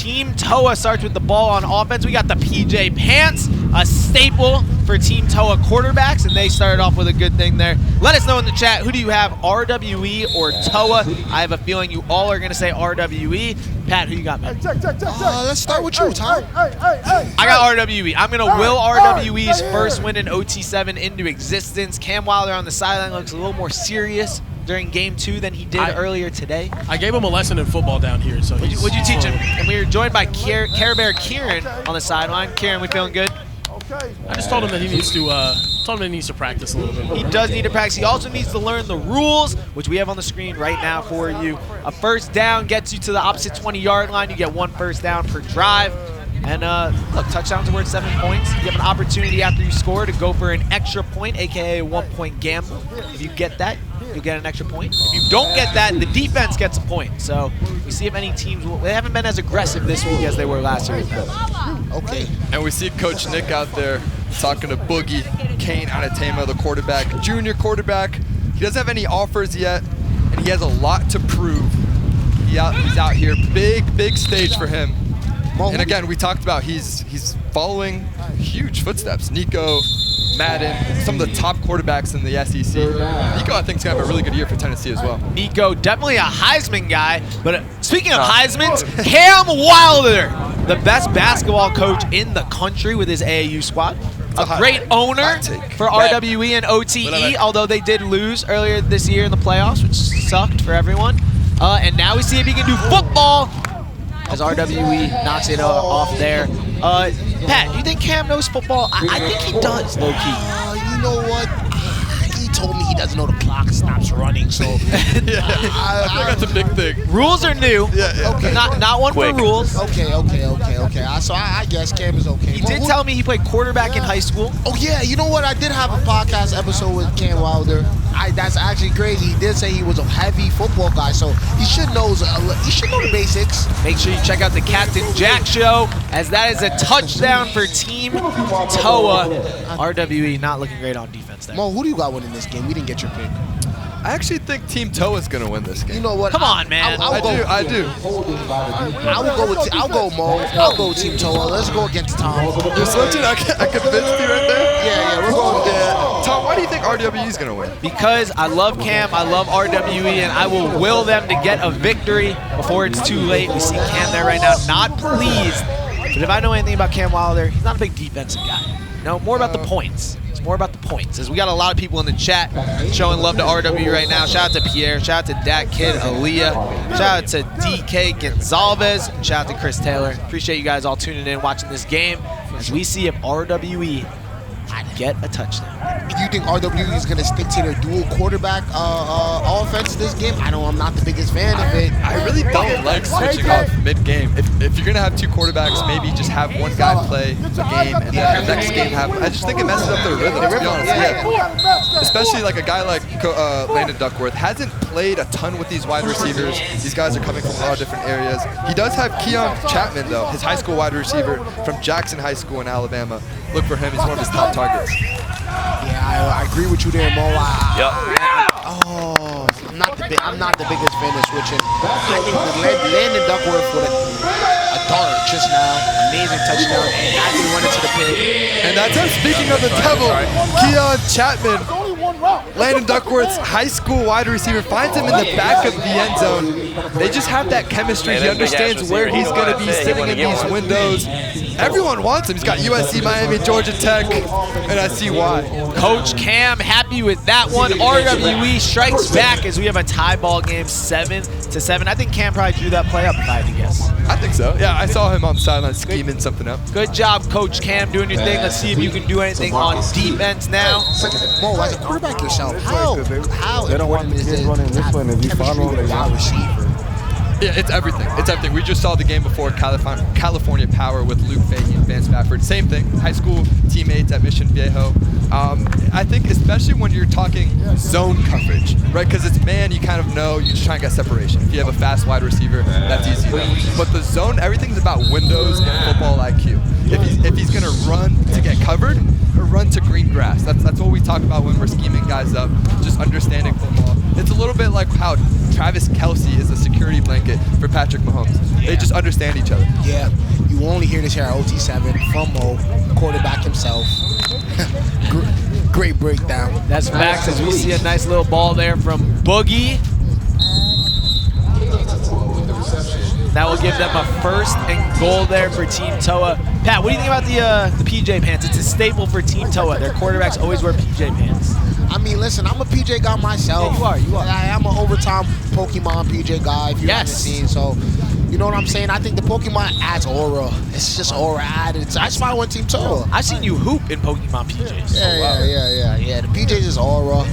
Team TOA starts with the ball on offense. We got the PJ Pants, a staple for Team TOA quarterbacks, and they started off with a good thing there. Let us know in the chat, who do you have, RWE or TOA? I have a feeling you all are going to say RWE. Pat, who you got, man? Let's start with you, Tom. I got RWE. I'm going to will RWE's first win in OT7 into existence. Cam Wilder on the sideline looks a little more serious during game 2 than he did earlier today. I gave him a lesson in football down here. So what'd you teach him? And we were joined by Care Bear Kieran on the sideline. Kieran, we feeling good? I just told him that he needs to practice a little bit more. He does need to practice. He also needs to learn the rules, which we have on the screen right now for you. A first down gets you to the opposite 20-yard line. You get 1 first down per drive. And look, touchdowns are worth 7 points. You have an opportunity after you score to go for an extra point, aka a 1-point gamble. If you get that, you'll get an extra point. If you don't get that, the defense gets a point. So we see if any teams they haven't been as aggressive this week as they were last year. Okay. And we see Coach Nick out there talking to Boogie Kane Anatema, the quarterback, junior quarterback. He doesn't have any offers yet, and he has a lot to prove. He's out here, big stage for him. And again, we talked about he's following huge footsteps. Nico, Madden, some of the top quarterbacks in the SEC. Nico, I think, is going to have a really good year for Tennessee as well. Nico, definitely a Heisman guy. But speaking of Heismans, Cam Wilder, the best basketball coach in the country with his AAU squad. A great owner for RWE and OTE, although they did lose earlier this year in the playoffs, which sucked for everyone. And now we see if he can do football as RWE knocks it off there. Pat, do you think Cam knows football? I think he does, low-key. You know what? He told me he doesn't know the clock stops running, so... I think that's a big thing. Rules are new. Yeah. Okay. Not one for rules. Okay. So I guess Cam is okay. He did tell me he played quarterback in high school. Oh, yeah. You know what? I did have a podcast episode with Cam Wilder. That's actually crazy. He did say he was a heavy football guy, so he should know the basics. Make sure you check out the Captain Jack Show, as that is a touchdown for Team TOA. RWE not looking great on defense there. Mo, who do you got winning this game? We didn't get your pick. I actually think Team TOA is going to win this game. You know what? Come on, man. I do. I'll go Mo. I'll go Team TOA. Let's go against Tom. You're switching? I convinced you right there? Yeah, we're going with that. Tom, why do you think RWE is going to win? Because I love Cam, I love RWE, and I will will them to get a victory before it's too late. We see Cam there right now, not pleased. But if I know anything about Cam Wilder, he's not a big defensive guy. More about the points. It's more about the points. As we got a lot of people in the chat showing love to RWE right now. Shout out to Pierre. Shout out to Dat Kid, Aaliyah. Shout out to DK Gonzalez. And shout out to Chris Taylor. Appreciate you guys all tuning in, watching this game as we see if RWE get a touchdown. Do you think RWE is going to stick to their dual quarterback offense this game? I'm not the biggest fan of it. I really don't like switching off mid-game. If you're going to have two quarterbacks, maybe just have one guy play the game and then the next game have... I just think it messes up their rhythm, to be honest. Yeah. Especially like a guy like Landon Duckworth hasn't played a ton with these wide receivers. These guys are coming from a lot of different areas. He does have Keon Chapman, though, his high school wide receiver from Jackson High School in Alabama. Look for him. He's one of his top targets. Yeah, I agree with you there, Mo. I'm not the biggest fan of switching. I think Landon Duckworth with a dart just now, amazing touchdown, and I can run into the pit. And that's him. Speaking of the devil, Keon Chapman, Landon Duckworth's high school wide receiver, finds him in the back of the end zone. They just have that chemistry. He understands where he's going to be sitting in these windows. Everyone wants him. He's got USC, Miami, Georgia Tech, and I see why. Coach Cam happy with that one. RWE strikes back as we have a tie ball game, 7-7. I think Cam probably drew that play up, if I had to guess. I think so. Yeah, I saw him on the sideline scheming something up. Good job, Coach Cam, doing your thing. Let's see if you can do anything on defense now. Mo, as a quarterback yourself, how they don't want the kids running this way, and if you follow them, wide receiver? Yeah, it's everything. It's everything. We just saw the game before, California Power with Luke Fahey and Van Spafford. Same thing. High school teammates at Mission Viejo. I think especially when you're talking zone coverage, right? Because it's man, you kind of know, you just try and get separation. If you have a fast wide receiver, that's easy. But the zone, everything's about windows and football IQ. If he's going to run to get covered or run to green grass, that's what we talk about when we're scheming guys up, just understanding football. It's a little bit like how Travis Kelce is a security blanket for Patrick Mahomes. They just understand each other. Yeah, you only hear this here at OT7 from Mo, quarterback himself. Great breakdown. That's facts as we see a nice little ball there from Boogie. That will give them a 1st and goal there for Team TOA. Pat, what do you think about the PJ pants? It's a staple for Team TOA. Their quarterbacks always wear PJ pants. I mean, listen, I'm a PJ guy myself. Yeah, you are. I am an overtime Pokemon PJ guy, if you haven't seen. So, you know what I'm saying? I think the Pokemon adds aura. It's just aura added. That's why I went Team TOA. I've seen you hoop in Pokemon PJs. Yeah. The PJs is aura.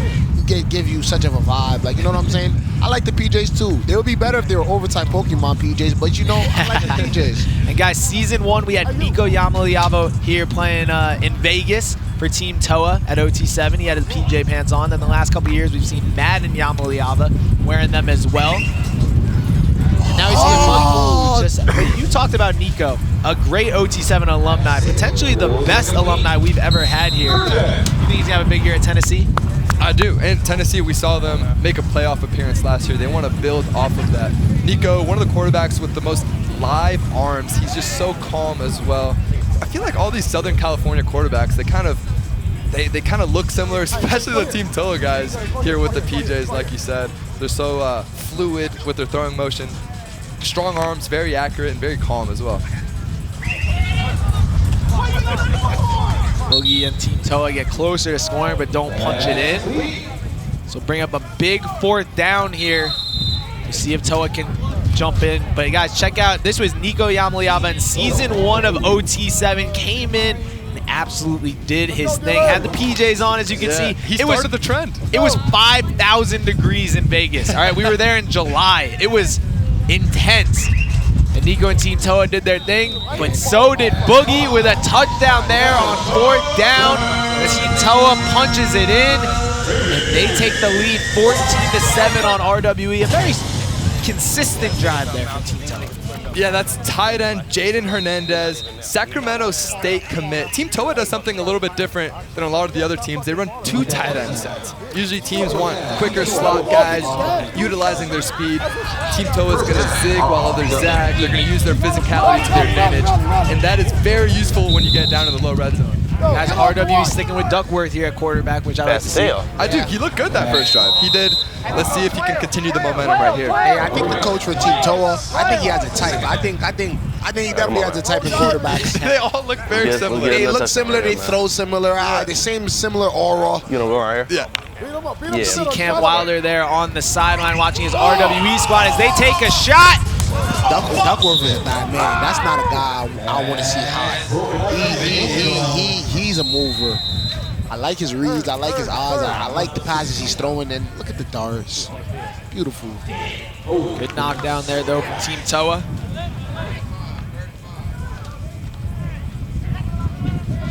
Give you such of a vibe. Like, you know what I'm saying? I like the PJs too. They would be better if they were overtime Pokemon PJs, but you know, I like the PJs. And guys, season 1, we had Nico Yamaliavo here playing in Vegas for Team TOA at OT7. He had his PJ pants on. Then the last couple years, we've seen Madden Yamaliava wearing them as well. And now we see but you talked about Nico, a great OT7 alumni, potentially the best alumni we've ever had here. You think he's gonna have a big year at Tennessee? I do. In Tennessee, we saw them make a playoff appearance last year. They want to build off of that. Nico, one of the quarterbacks with the most live arms. He's just so calm as well. I feel like all these Southern California quarterbacks, they kind of look similar, especially the Team TOA guys here with the PJs, like you said. They're so fluid with their throwing motion. Strong arms, very accurate, and very calm as well. Boogie and Team TOA get closer to scoring, but don't punch it in. So bring up a big 4th down here to see if TOA can jump in. But guys, check out, this was Nico Yamaliava in season 1 of OT7. Came in and absolutely did his thing. Had the PJs on, as you can see. He started the trend. It was 5,000 degrees in Vegas. All right, we were there in July. It was intense. And Nico and Team TOA did their thing, but so did Boogie with a touchdown there on 4th down. As Team TOA punches it in, and they take the lead 14-7 on RWE. A very consistent drive there from Team TOA. Yeah, that's tight end Jaden Hernandez, Sacramento State commit. Team TOA does something a little bit different than a lot of the other teams. They run 2 tight end sets. Usually teams want quicker slot guys, utilizing their speed. Team TOA is going to zig while others zag. They're going to use their physicality to their advantage, and that is very useful when you get down to the low red zone. Guys, RWE sticking with Duckworth here at quarterback, which I like to see. I do. He looked good that first drive. He did. Let's see if he can continue the momentum right here. Hey, I think the coach for Team TOA, I think he has a type. I think he definitely has a type of quarterbacks. They all look very similar. They look similar. They throw similar. The same similar aura. You know, go right here. Yeah. See Cam Wilder there on the sideline watching his RWE squad as they take a shot. Duckworth is not, man. That's not a guy I want to see high. He's a mover. I like his reads. I like his eyes. I like the passes he's throwing. And look at the darts. Beautiful. Good knockdown there, though, from Team TOA.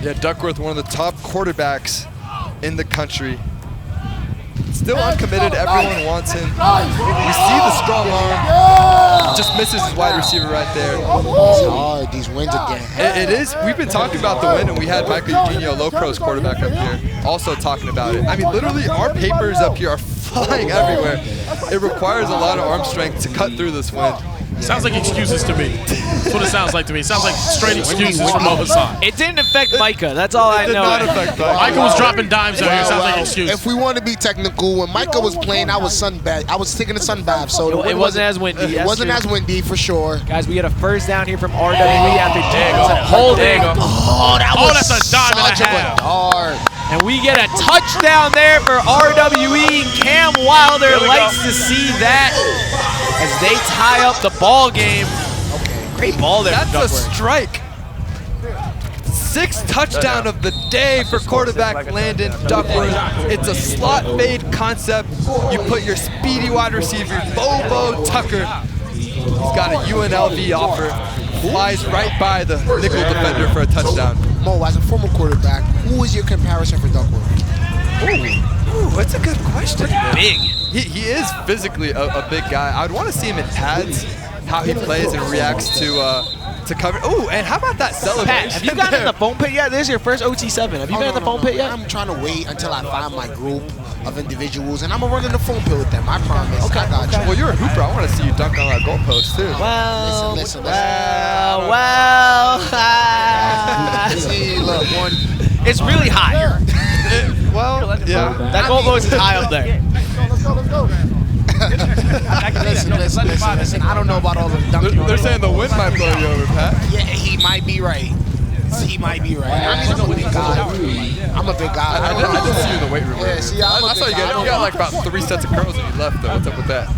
Yeah, Duckworth, one of the top quarterbacks in the country. Still uncommitted. Everyone wants him. We see the strong arm. Just misses his wide receiver right there. It's hard. These wins again. It is. We've been talking about the win, and we had Michael Eugenio, low pros quarterback up here, also talking about it. I mean, literally, our papers up here are flying everywhere. It requires a lot of arm strength to cut through this win. Sounds like excuses to me. That's what it sounds like to me. It sounds like straight excuses from both sides. It didn't affect Micah. That's all I know. It did not affect Micah. Micah was dropping dimes out here. Sounds like excuses. If we want to be technical, when Micah was playing, I was sunbath. I was taking a sun bath, so It wasn't as windy. It wasn't as windy for sure. Guys, we get a first down here from RWE after James holding. Oh, that's a dime and a half. Dart. And we get a touchdown there for RWE. Cam Wilder likes to see that as they tie up the ball game. Great ball there. That's a strike. 6th touchdown of the day for quarterback Landon Duckworth. It's a slot fade concept. You put your speedy wide receiver, Bobo Tucker. He's got a UNLV offer. Flies right by the nickel defender for a touchdown. Mo, as a former quarterback, who is your comparison for Duckworth? Ooh, that's a good question. Big. He is physically a big guy. I would want to see him in pads. how he plays and reacts to cover. Oh, and how about that celebration? Pat, have you gotten in the foam pit yet? This is your first OT7. Have you been in the foam pit yet? I'm trying to wait until I find my group of individuals, and I'm gonna run in the foam pit with them. I promise. Okay, I got you. Well, you're a hooper. I want to see you dunk on that goalpost too. Well, Listen. See, look, one. It's really high here. Well, yeah. That goalpost is high up there. Listen. I don't know about all the dunking. They're saying the wind might blow you over, Pat. Yeah, he might be right. He might be right. I mean, I'm a big guy. I did see you in the weight room. Yeah, see, I saw you got like about 3 sets of curls when you left, though. What's up with that?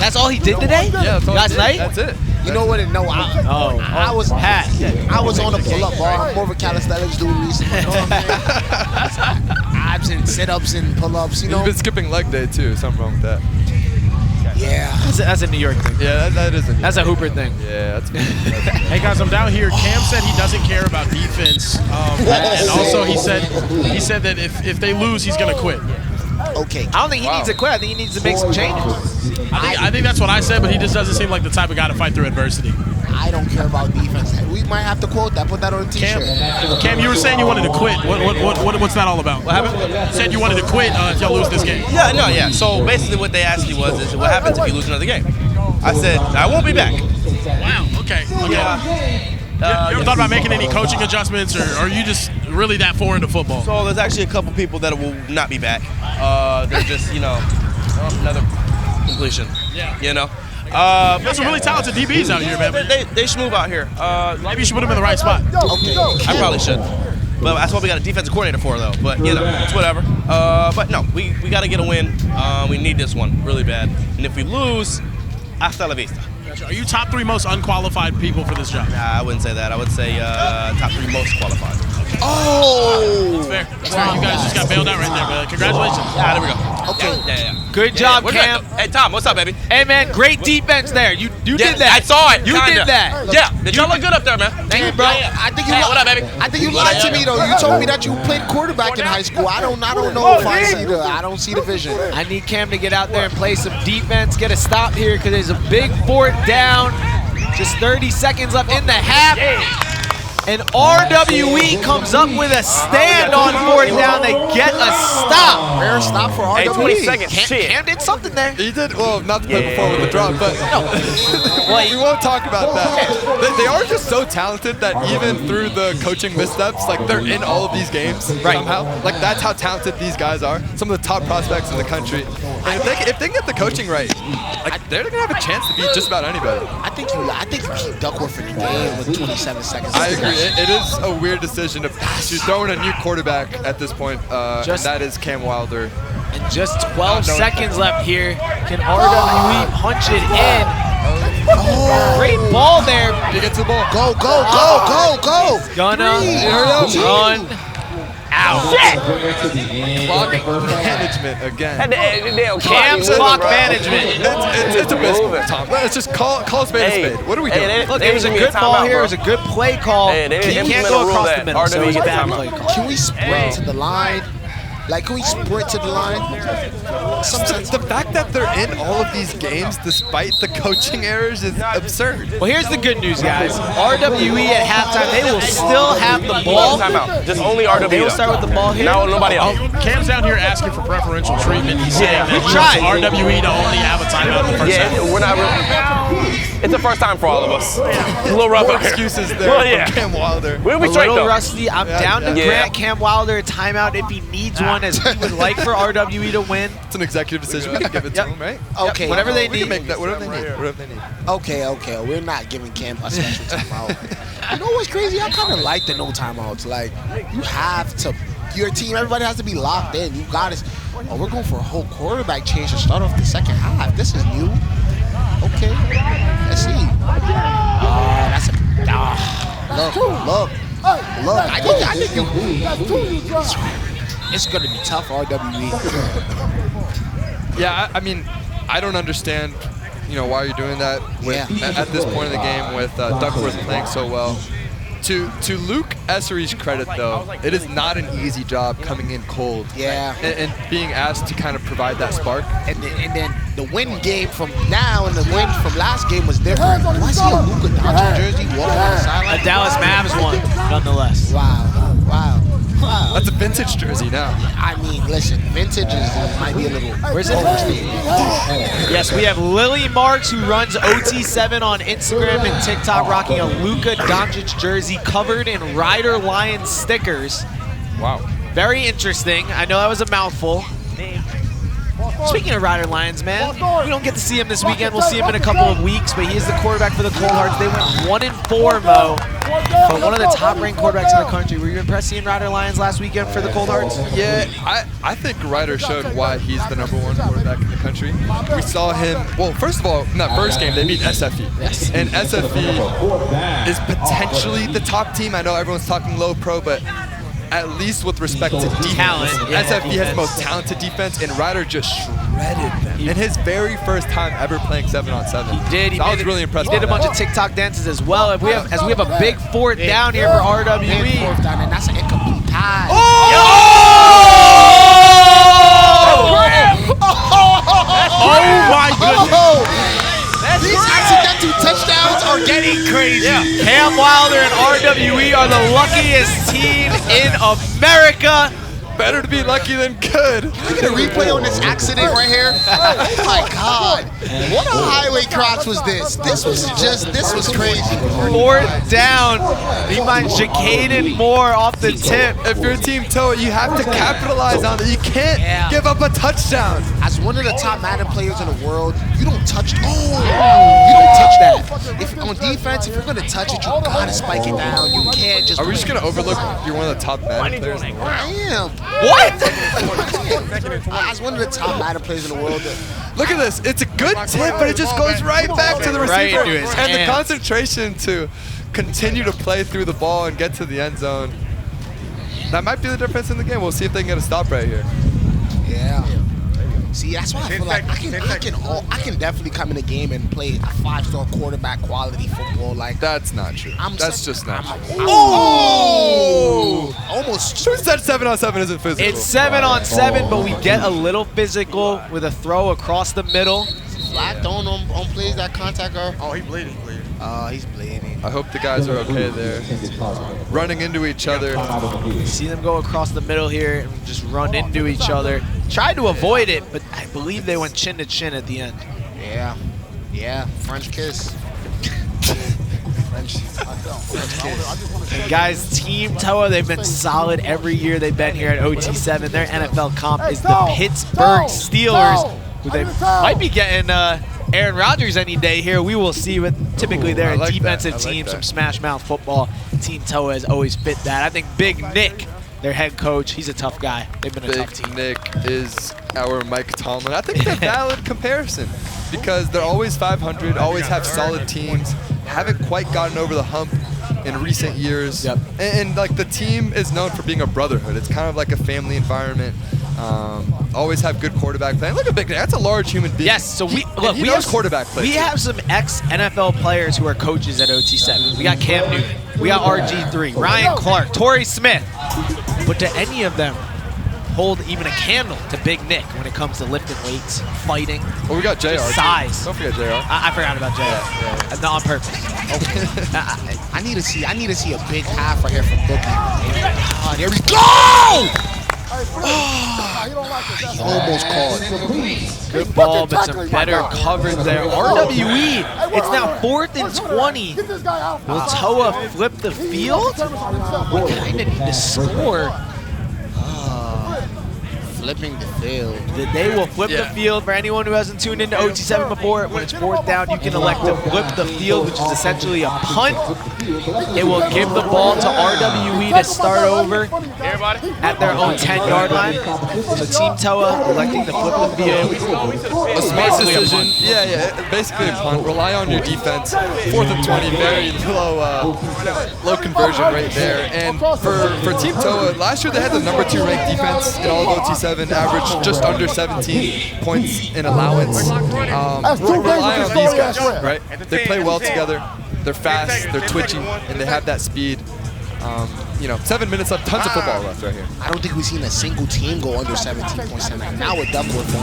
That's all he did today? Yeah, that's all Last night? That's it. You know what? No, I was on a pull-up bar. I'm more of a calisthenics dude recently. You know what I'm saying? Abs and sit-ups and pull-ups. You know. You've been skipping leg day too. Something wrong with that. Yeah. That's a New York thing. Yeah, that is. That's a Hooper thing. Yeah, that's. Hey guys, I'm down here. Cam said he doesn't care about defense, and also he said that if they lose, he's gonna quit. Okay. I don't think he needs to quit. I think he needs to make some changes. I think that's what I said, but he just doesn't seem like the type of guy to fight through adversity. I don't care about defense. We might have to quote that. Put that on a T-shirt. Cam, you were saying you wanted to quit. What's that all about? What happened? You said you wanted to quit if y'all lose this game. Yeah. So basically what they asked me was, what happens if you lose another game? I said, I won't be back. Wow, okay. You ever thought about making any coaching adjustments, or are you just really that foreign to football? So there's actually a couple people that will not be back. They're just, another completion. Yeah. There's some really talented DBs out here, man. They should move out here. Maybe you should put them in the right spot. Okay. I probably should. But that's what we got a defensive coordinator for, though. But, it's whatever. But no, we got to get a win. We need this one really bad. And if we lose, hasta la vista. Are you top 3 most unqualified people for this job? Nah, I wouldn't say that. I would say top 3 most qualified. Oh! That's fair. You guys just got bailed out right there, but congratulations. Yeah, there we go. Okay. Yeah. Good job, What Cam. Hey, Tom, what's up, baby? Hey, man, great defense there. You did that. I saw it. You kinda. did that. Yeah. Did y'all look good up there, man? Thank you, bro. I think you Hey, what up, baby? I think you lied to me though. You told me that you played quarterback in high school. I don't know if I don't see the vision. I need Cam to get out there and play some defense, get a stop here because there's a big 4th down. Just 30 seconds left in the half. And RWE comes up with a stand on 4th down. They get a stop. Rare stop for RWE. Hey, 20 seconds. Cam did something there. He did well, not to play before with the drop, but we won't talk about that. They are just so talented that even through the coaching missteps, like they're in all of these games somehow. Like that's how talented these guys are. Some of the top prospects in the country. And if they get the coaching right, like they're gonna have a chance to beat just about anybody. I think you keep Duckworth in the game with 27 seconds. I agree. It is a weird decision to throw in a new quarterback at this point, and that is Cam Wilder. And just 12 seconds left here. Can RWE punch it in? Great ball there. He gets the ball. Go. Gonna run out. Clock management again. Cam's clock management. It's a miscall, Tom. Let's just call a spade a spade. What are we doing? Look, it was a good ball here. It was a good play call. You can't go across the middle, so it was a bad play call. Can we sprint to the line? Like, can we sprint to the line? The fact that they're in all of these games despite the coaching errors is absurd. Well, here's the good news, guys. RWE at halftime, they will still have the ball. Timeout. Just only RWE. They will start with the ball here. No, nobody else. Cam's down here asking for preferential treatment. He's saying that he tried. wants RWE to only have a timeout in the first half. Yeah, we're not really. It's the first time for all of us. It's a little rough More out here. excuses there Well, yeah. from Cam Wilder. We'll be A straight little though. rusty. I'm down to Yeah. grant Cam Wilder a timeout if he needs one, as he would like for RWE to win. It's an executive decision. We can give it to him, right? Okay. Whatever they We need. can make that. Whatever they need. Okay. We're not giving Cam a special timeout. You know what's crazy? I kind of like the no timeouts. Like, you have to, your team, everybody has to be locked in. You got it. Oh, we're going for a whole quarterback change to start off the second half. This is new. Okay. Let's see. That's a. Look. I think it's going to be tough for RWE. Yeah, I mean, I don't understand, why you're doing that at this point in the game with Duckworth playing so well. To Luke Essery's credit, though, it is not an easy job coming in cold. Yeah. And being asked to kind of provide that spark. And then the win game from now and the win from last game was different. Do I see a Luka Doncic jersey walking on the sideline? A Dallas Mavs one, nonetheless. Wow. That's a vintage jersey now. I mean, listen, vintage might be a little. Where's it? Yes, we have Lily Marks, who runs OT7 on Instagram and TikTok, rocking a Luka Doncic jersey covered in Rider Lion stickers. Wow. Very interesting. I know that was a mouthful. Speaking of Rider Lions, man, we don't get to see him this weekend. We'll see him in a couple of weeks, but he is the quarterback for the Cold Hearts. They went 1-4, Mo, but one of the top-ranked quarterbacks in the country. Were you impressed seeing Rider Lions last weekend for the Cold Hearts? Yeah, I think Ryder showed why he's the #1 quarterback in the country. We saw him, well, first of all, in that first game, they beat SFE. Yes. And SFE is potentially the top team. I know everyone's talking low pro, but at least with respect to defense, Talent, yeah, SFE has the most talented defense, and Ryder just shredded them in his very first time ever playing 7-on-7. He did. So I was really impressed. He did a bunch of TikTok dances as well. As we have a big fourth down here for RWE. Fourth down, and that's an incomplete pass. Oh my goodness. These accidental touchdowns are getting crazy. Cam Wilder and RWE are the luckiest team in America. Better to be lucky than good. Can I get a replay on this accident right here? Oh my God. What a highway cross was this? This was crazy. Fourth down. He finds Jacaden Moore off the tip. If you're Team Toa, you have to capitalize on it. You can't give up a touchdown. As one of the top Madden players in the world, you don't touch. You don't touch that. If on defense, if you're gonna touch it, you gotta spike it down. You can't just. Are we just gonna overlook you're one of the top Madden players in the world? I am. What? As one of the top Madden players in the world. Look at this. It's a good tip, but it just goes right back to the receiver. Right into his and the hands. concentration to continue to play through the ball and get to the end zone. That might be the difference in the game. We'll see if they can get a stop right here. Yeah. See, that's why I feel like I can definitely come in a game and play a 5-star quarterback quality football. Like That's not true. That's just not true. Almost. Who said 7-on-7 isn't physical? It's 7-on-7, but we get a little physical with a throw across the middle. Flat throwing on plays that contact her. Oh, he's bleeding. He's bleeding. I hope the guys are okay there. Running into each other. See them go across the middle here and just run into each other. Tried to avoid it, but I believe they went chin to chin at the end. Yeah. French kiss. French kiss. And guys, Team Toa, they've been solid every year they've been here at OT7. Their NFL comp is the Pittsburgh Steelers, who they might be getting Aaron Rodgers any day here. We will see, but typically they're a defensive team, some smash mouth football. Team Toa has always fit that. I think Big Nick, their head coach, he's a tough guy. They've been a tough team. Big Nick is our Mike Tomlin. I think it's a valid comparison because they're always 500, always have solid teams, haven't quite gotten over the hump in recent years. Yep. And like the team is known for being a brotherhood. It's kind of like a family environment. Always have good quarterback play. Look at Big Nick. That's a large human being. Yes, so we have quarterback play. We have some ex-NFL players who are coaches at OT7. We got Cam Newton, we got RG3, Ryan Clark, Torrey Smith. But do any of them hold even a candle to Big Nick when it comes to lifting weights, fighting? Well, we got JR. Size. Don't forget JR. I forgot about JR. Yeah. Not on purpose. I need to see a big half right here from Bookie. There we go! He almost caught. Good ball, but some better coverage there. RWE, it's now 4th and 20. Will Toa flip the field? We kind of need to score. Flipping the field. They will flip the field. For anyone who hasn't tuned into OT7 before, when it's 4th down, you can elect to flip the field, which is essentially a punt. It will give the ball to RWE to start over at their own 10-yard line. So Team Toa electing to flip the field. A smart decision. Yeah. Basically a punt. Rely on your defense. 4th and 20, very low conversion rate there. And for Team Toa, last year they had the #2 ranked defense in all of OT7. Average just under 17 points in allowance. Rely on these guys, right? They play well together. They're fast, they're twitchy, and they have that speed. 7 minutes left, tons of football left right here. I don't think we've seen a single team go under 17.7. Now with Duckworth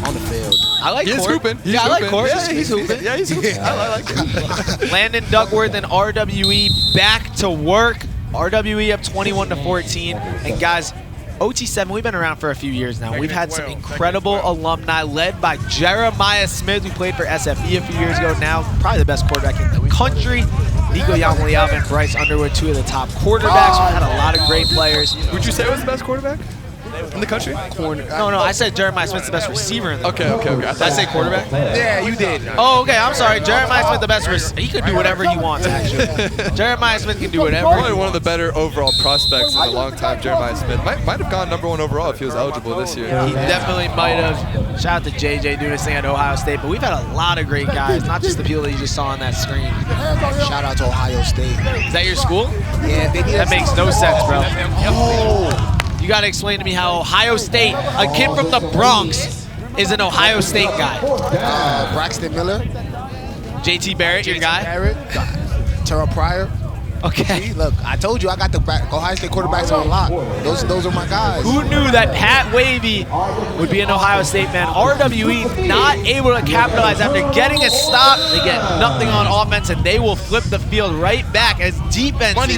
on the field. I like He's Court. hooping. I like Court. Yeah, he's hooping. Yeah, he's hooping. I like it. Landon Duckworth and RWE back to work. RWE up 21-14. And guys, OT7, we've been around for a few years now. We've had some incredible alumni led by Jeremiah Smith, who played for SFE a few years ago now. Probably the best quarterback in the country. Nico Yamaliava and Bryce Underwood, two of the top quarterbacks. We've had a lot of great players. Would you say it was the best quarterback in the country? No, I said Jeremiah Smith's the best receiver in the Okay. Did I say quarterback? Yeah, you did. Oh, okay, I'm sorry. Jeremiah Smith, the best receiver. He could do whatever he wants, actually. Jeremiah Smith can do whatever Probably he one wants. of the better overall prospects in a long time, Jeremiah Smith. Might have gone #1 overall if he was eligible this year. He definitely might have. Shout out to JJ doing his thing at Ohio State. But we've had a lot of great guys, not just the people that you just saw on that screen. Shout out to Ohio State. Is that your school? Yeah, they need That makes no sense, bro. Oh, You got to explain to me how Ohio State, a kid from the Bronx, is an Ohio State guy. Braxton Miller, JT Barrett, your guy? Barrett, Terrell Pryor. Okay. See, look, I told you I got the Ohio State quarterbacks on lock. Those are my guys. Who knew that Pat Wavy would be an Ohio State man? RWE not able to capitalize after getting a stop. They get nothing on offense, and they will flip the field right back as defenses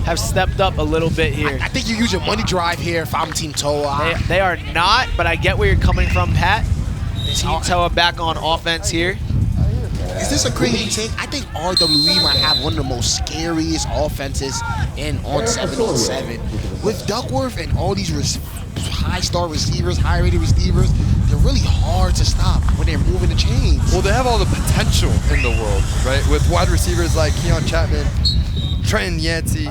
have stepped up a little bit here. I think you use your money drive here if I'm Team Toa. They are not, but I get where you're coming from, Pat. Team Toa back on offense here. Is this a crazy take? I think RWE might have one of the most scariest offenses on 7-on-7. With Duckworth and all these high-star receivers, high-rated receivers, they're really hard to stop when they're moving the chains. Well, they have all the potential in the world, right? With wide receivers like Keon Chapman, Trenton Yancey,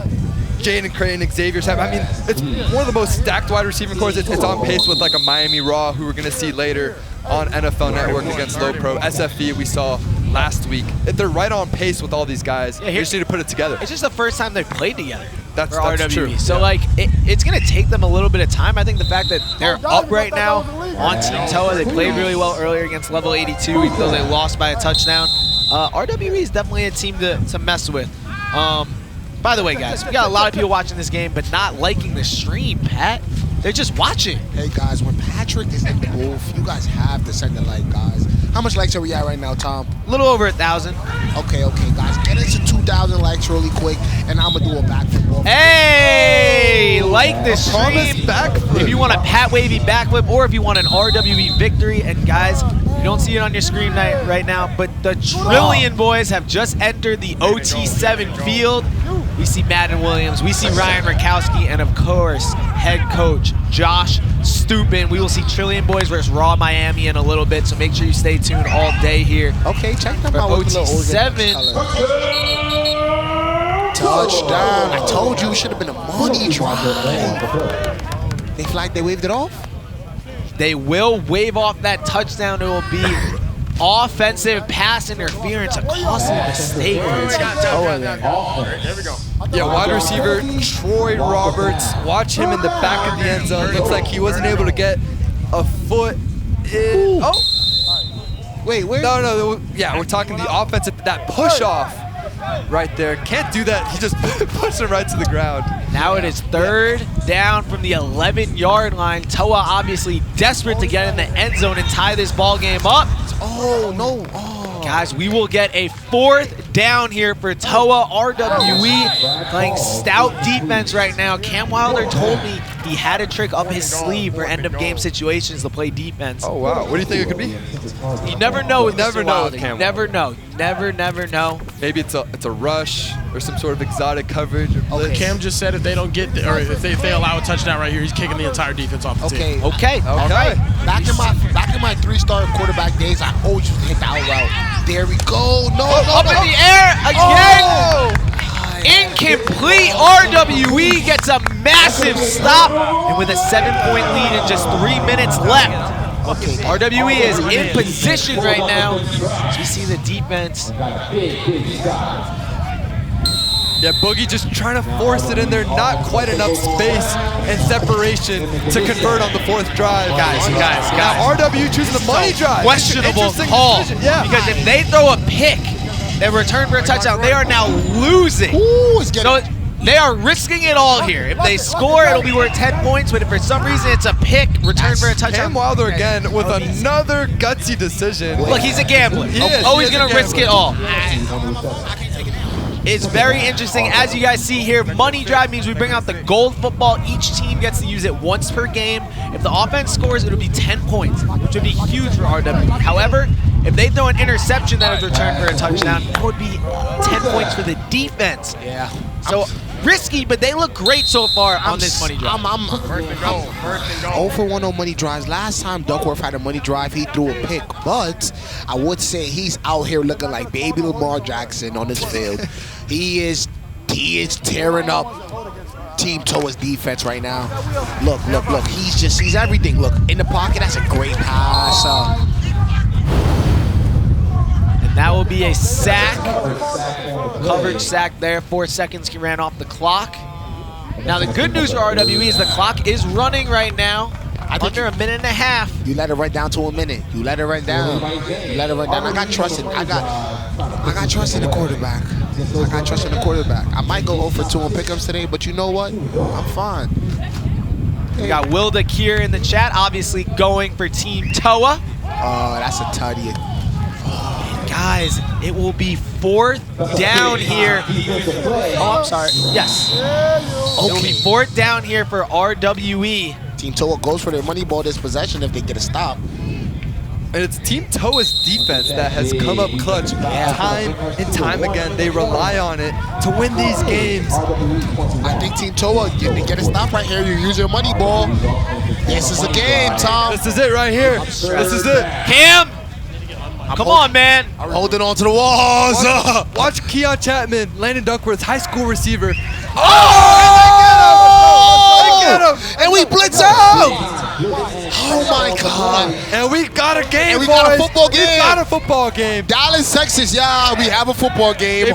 Jaden Creighton, Xavier Chapman. I mean, it's one of the most stacked wide receiving cores. It's on pace with like a Miami Raw, who we're going to see later on NFL Network against Low Pro. SFE we saw last week. They're right on pace with all these guys. You just need to put it together. It's just the first time they've played together. That's RWE. true. So, like, it's going to take them a little bit of time. I think the fact that they're up right now on Team Toa, they played really well earlier against Level 82, even though they lost by a touchdown. RWE is definitely a team to mess with. By the way, guys, we got a lot of people watching this game, but not liking the stream, Pat. They're just watching. Hey, guys, when Patrick is in the booth, you guys have to send a like, guys. How much likes are we at right now, Tom? A little over 1,000. Okay, guys. Get us to 2,000 likes really quick, and I'm going to do a backflip. Hey, like the stream. Backflip. If you want a Pat Wavy backflip or if you want an RWE victory, and guys, you don't see it on your screen right now, but the Trillion Boys have just entered the OT7 field. We see Madden Williams, we see Ryan Rakowski, and of course, head coach Josh Stupin. We will see Trillion Boys versus Raw Miami in a little bit, so make sure you stay tuned all day here. Okay, check them For out with the little OT7. Touchdown. I told you it should have been a money drive. They flagged, they waved it off? They will wave off that touchdown. It will be offensive pass interference, a costly mistake. Yeah, wide receiver Troy Roberts. Watch him in the back of the end zone. Looks like he wasn't able to get a foot in. Oh. Wait, where? No. Yeah, we're talking the offensive, that push off right there. Can't do that. He just pushed him right to the ground. Now it is third down from the 11-yard line. Toa obviously desperate to get in the end zone and tie this ball game up. Oh, no. Oh. Guys, we will get a fourth down here for Toa. RWE playing stout defense right now. Cam Wilder told me he had a trick up his sleeve for end-of-game situations to play defense. Oh, wow. What do you think it could be? You never know with Never Mr. know Wilder. with Cam You never know. Never know. Maybe it's a rush or some sort of exotic coverage. Or blitz. Cam just said if they don't get, or if they allow a touchdown right here, he's kicking the entire defense off the team. Okay. All right. Back in my 3-star quarterback days, I always used to hit the out route. There we go. No. Up in the air again. Oh. Incomplete. RWE gets a massive stop, and with a 7-point lead and just 3 minutes left. Okay. RWE is in position right now. As we see the defense. Yeah, Boogie just trying to force it in there. Not quite enough space and separation to convert on the fourth drive. Guys. Now RW choosing the money drive. Questionable Interesting call. decision. Yeah. Because if they throw a pick They return for a touchdown. They are now losing. Ooh, it's getting. So they are risking it all here. If they score, it'll be worth 10 points, but if for some reason it's a pick, return for a touchdown. Cam Wilder again with another gutsy decision. Look, he's a gambler. Always going to risk it all. It's very interesting. As you guys see here, money drive means we bring out the gold football. Each team gets to use it once per game. If the offense scores, it'll be 10 points, which would be huge for RWE. However, if they throw an interception that is returned for a touchdown, it would be 10 points for the defense. Yeah. So risky, but they look great so far on this money drive. I'm 0 for 1 on money drives. Last time Duckworth had a money drive, he threw a pick. But I would say he's out here looking like baby Lamar Jackson on this field. He is tearing up Team TOA's defense right now. Look. He's everything. Look, in the pocket, that's a great pass. And that will be a sack. Coverage sack there. 4 seconds he ran off the clock. Now the good news for RWE is the clock is running right now. Under a minute and a half. You let it run down to a minute. You let it run down. I got trust in. I got trust in the quarterback. I might go 0 for 2 on pickups today, but you know what? I'm fine. We got WILDER here in the chat, obviously going for Team TOA. Oh, that's a tutty. Guys, it will be 4th down here. Oh, I'm sorry. Yes. It will be 4th down here for RWE. Team TOA goes for their money ball this possession if they get a stop. And it's Team TOA's defense that has come up clutch time and time again. They rely on it to win these games. I think Team TOA, get a stop right here. You use your money ball. This is a game, Tom. This is it right here. This is it. Cam! Come on, man. I'm holding on to the walls. Watch Keon Chapman, Landon Duckworth's high school receiver. And we blitz out! Oh my God! And we got a game, And we boys. got a football game. We got a football game. Dallas, Texas, yeah, we have a football game. They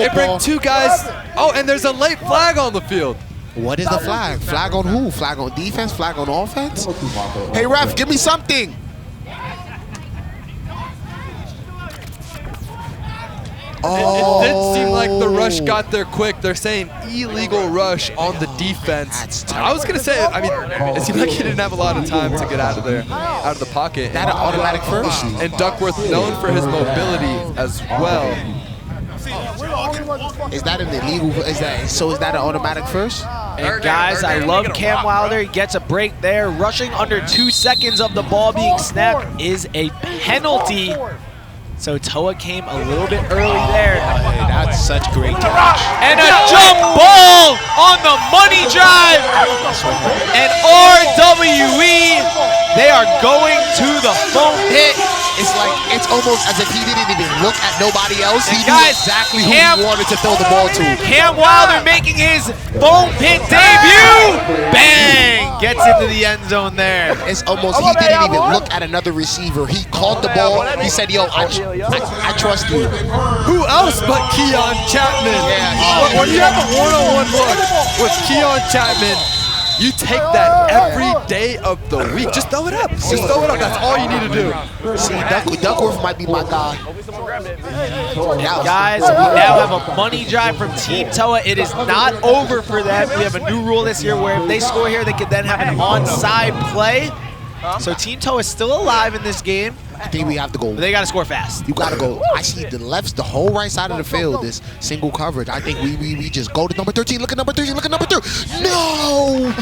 bring 2 guys. Oh, and there's a late flag on the field. What is the flag? Flag on who? Flag on defense? Flag on offense? Hey, ref, give me something. It did seem like the rush got there quick. They're saying illegal rush on the defense. I was gonna say, I mean, it seemed like he didn't have a lot of time to get out of there, out of the pocket. That an automatic first? And Duckworth known for his mobility as well. Is that an illegal? Is that an automatic first? And guys, I love Cam Wilder. He gets a break there. Rushing under 2 seconds of the ball being snapped is a penalty. So TOA came a little bit early there. Hey, that's such great catch. And a jump ball on the money drive. And RWE, they are going to the foam pit. It's like, it's almost as if he didn't even look at nobody else. He knew guys, exactly who he wanted to throw the ball to. Cam Wilder making his foam pit debut. Bang! Gets into the end zone there. It's almost, he didn't even look at another receiver. He caught the ball. He said, yo, I trust you. Who else but Keon Chapman? Yeah. When you have a one-on-one look with Keon Chapman, you take that every day of the week. Just throw it up. Just throw it up. That's all you need to do. See, Duckworth might be my guy. Guys, we now have a money drive from Team TOA. It is not over for them. We have a new rule this year where if they score here, they can then have an onside play. So Team TOA is still alive in this game. I think we have to go. But they got to score fast. You got to go. I see the whole right side of the field is single coverage. I think we just go to number 13. Look at number 13. Look at number 13. No!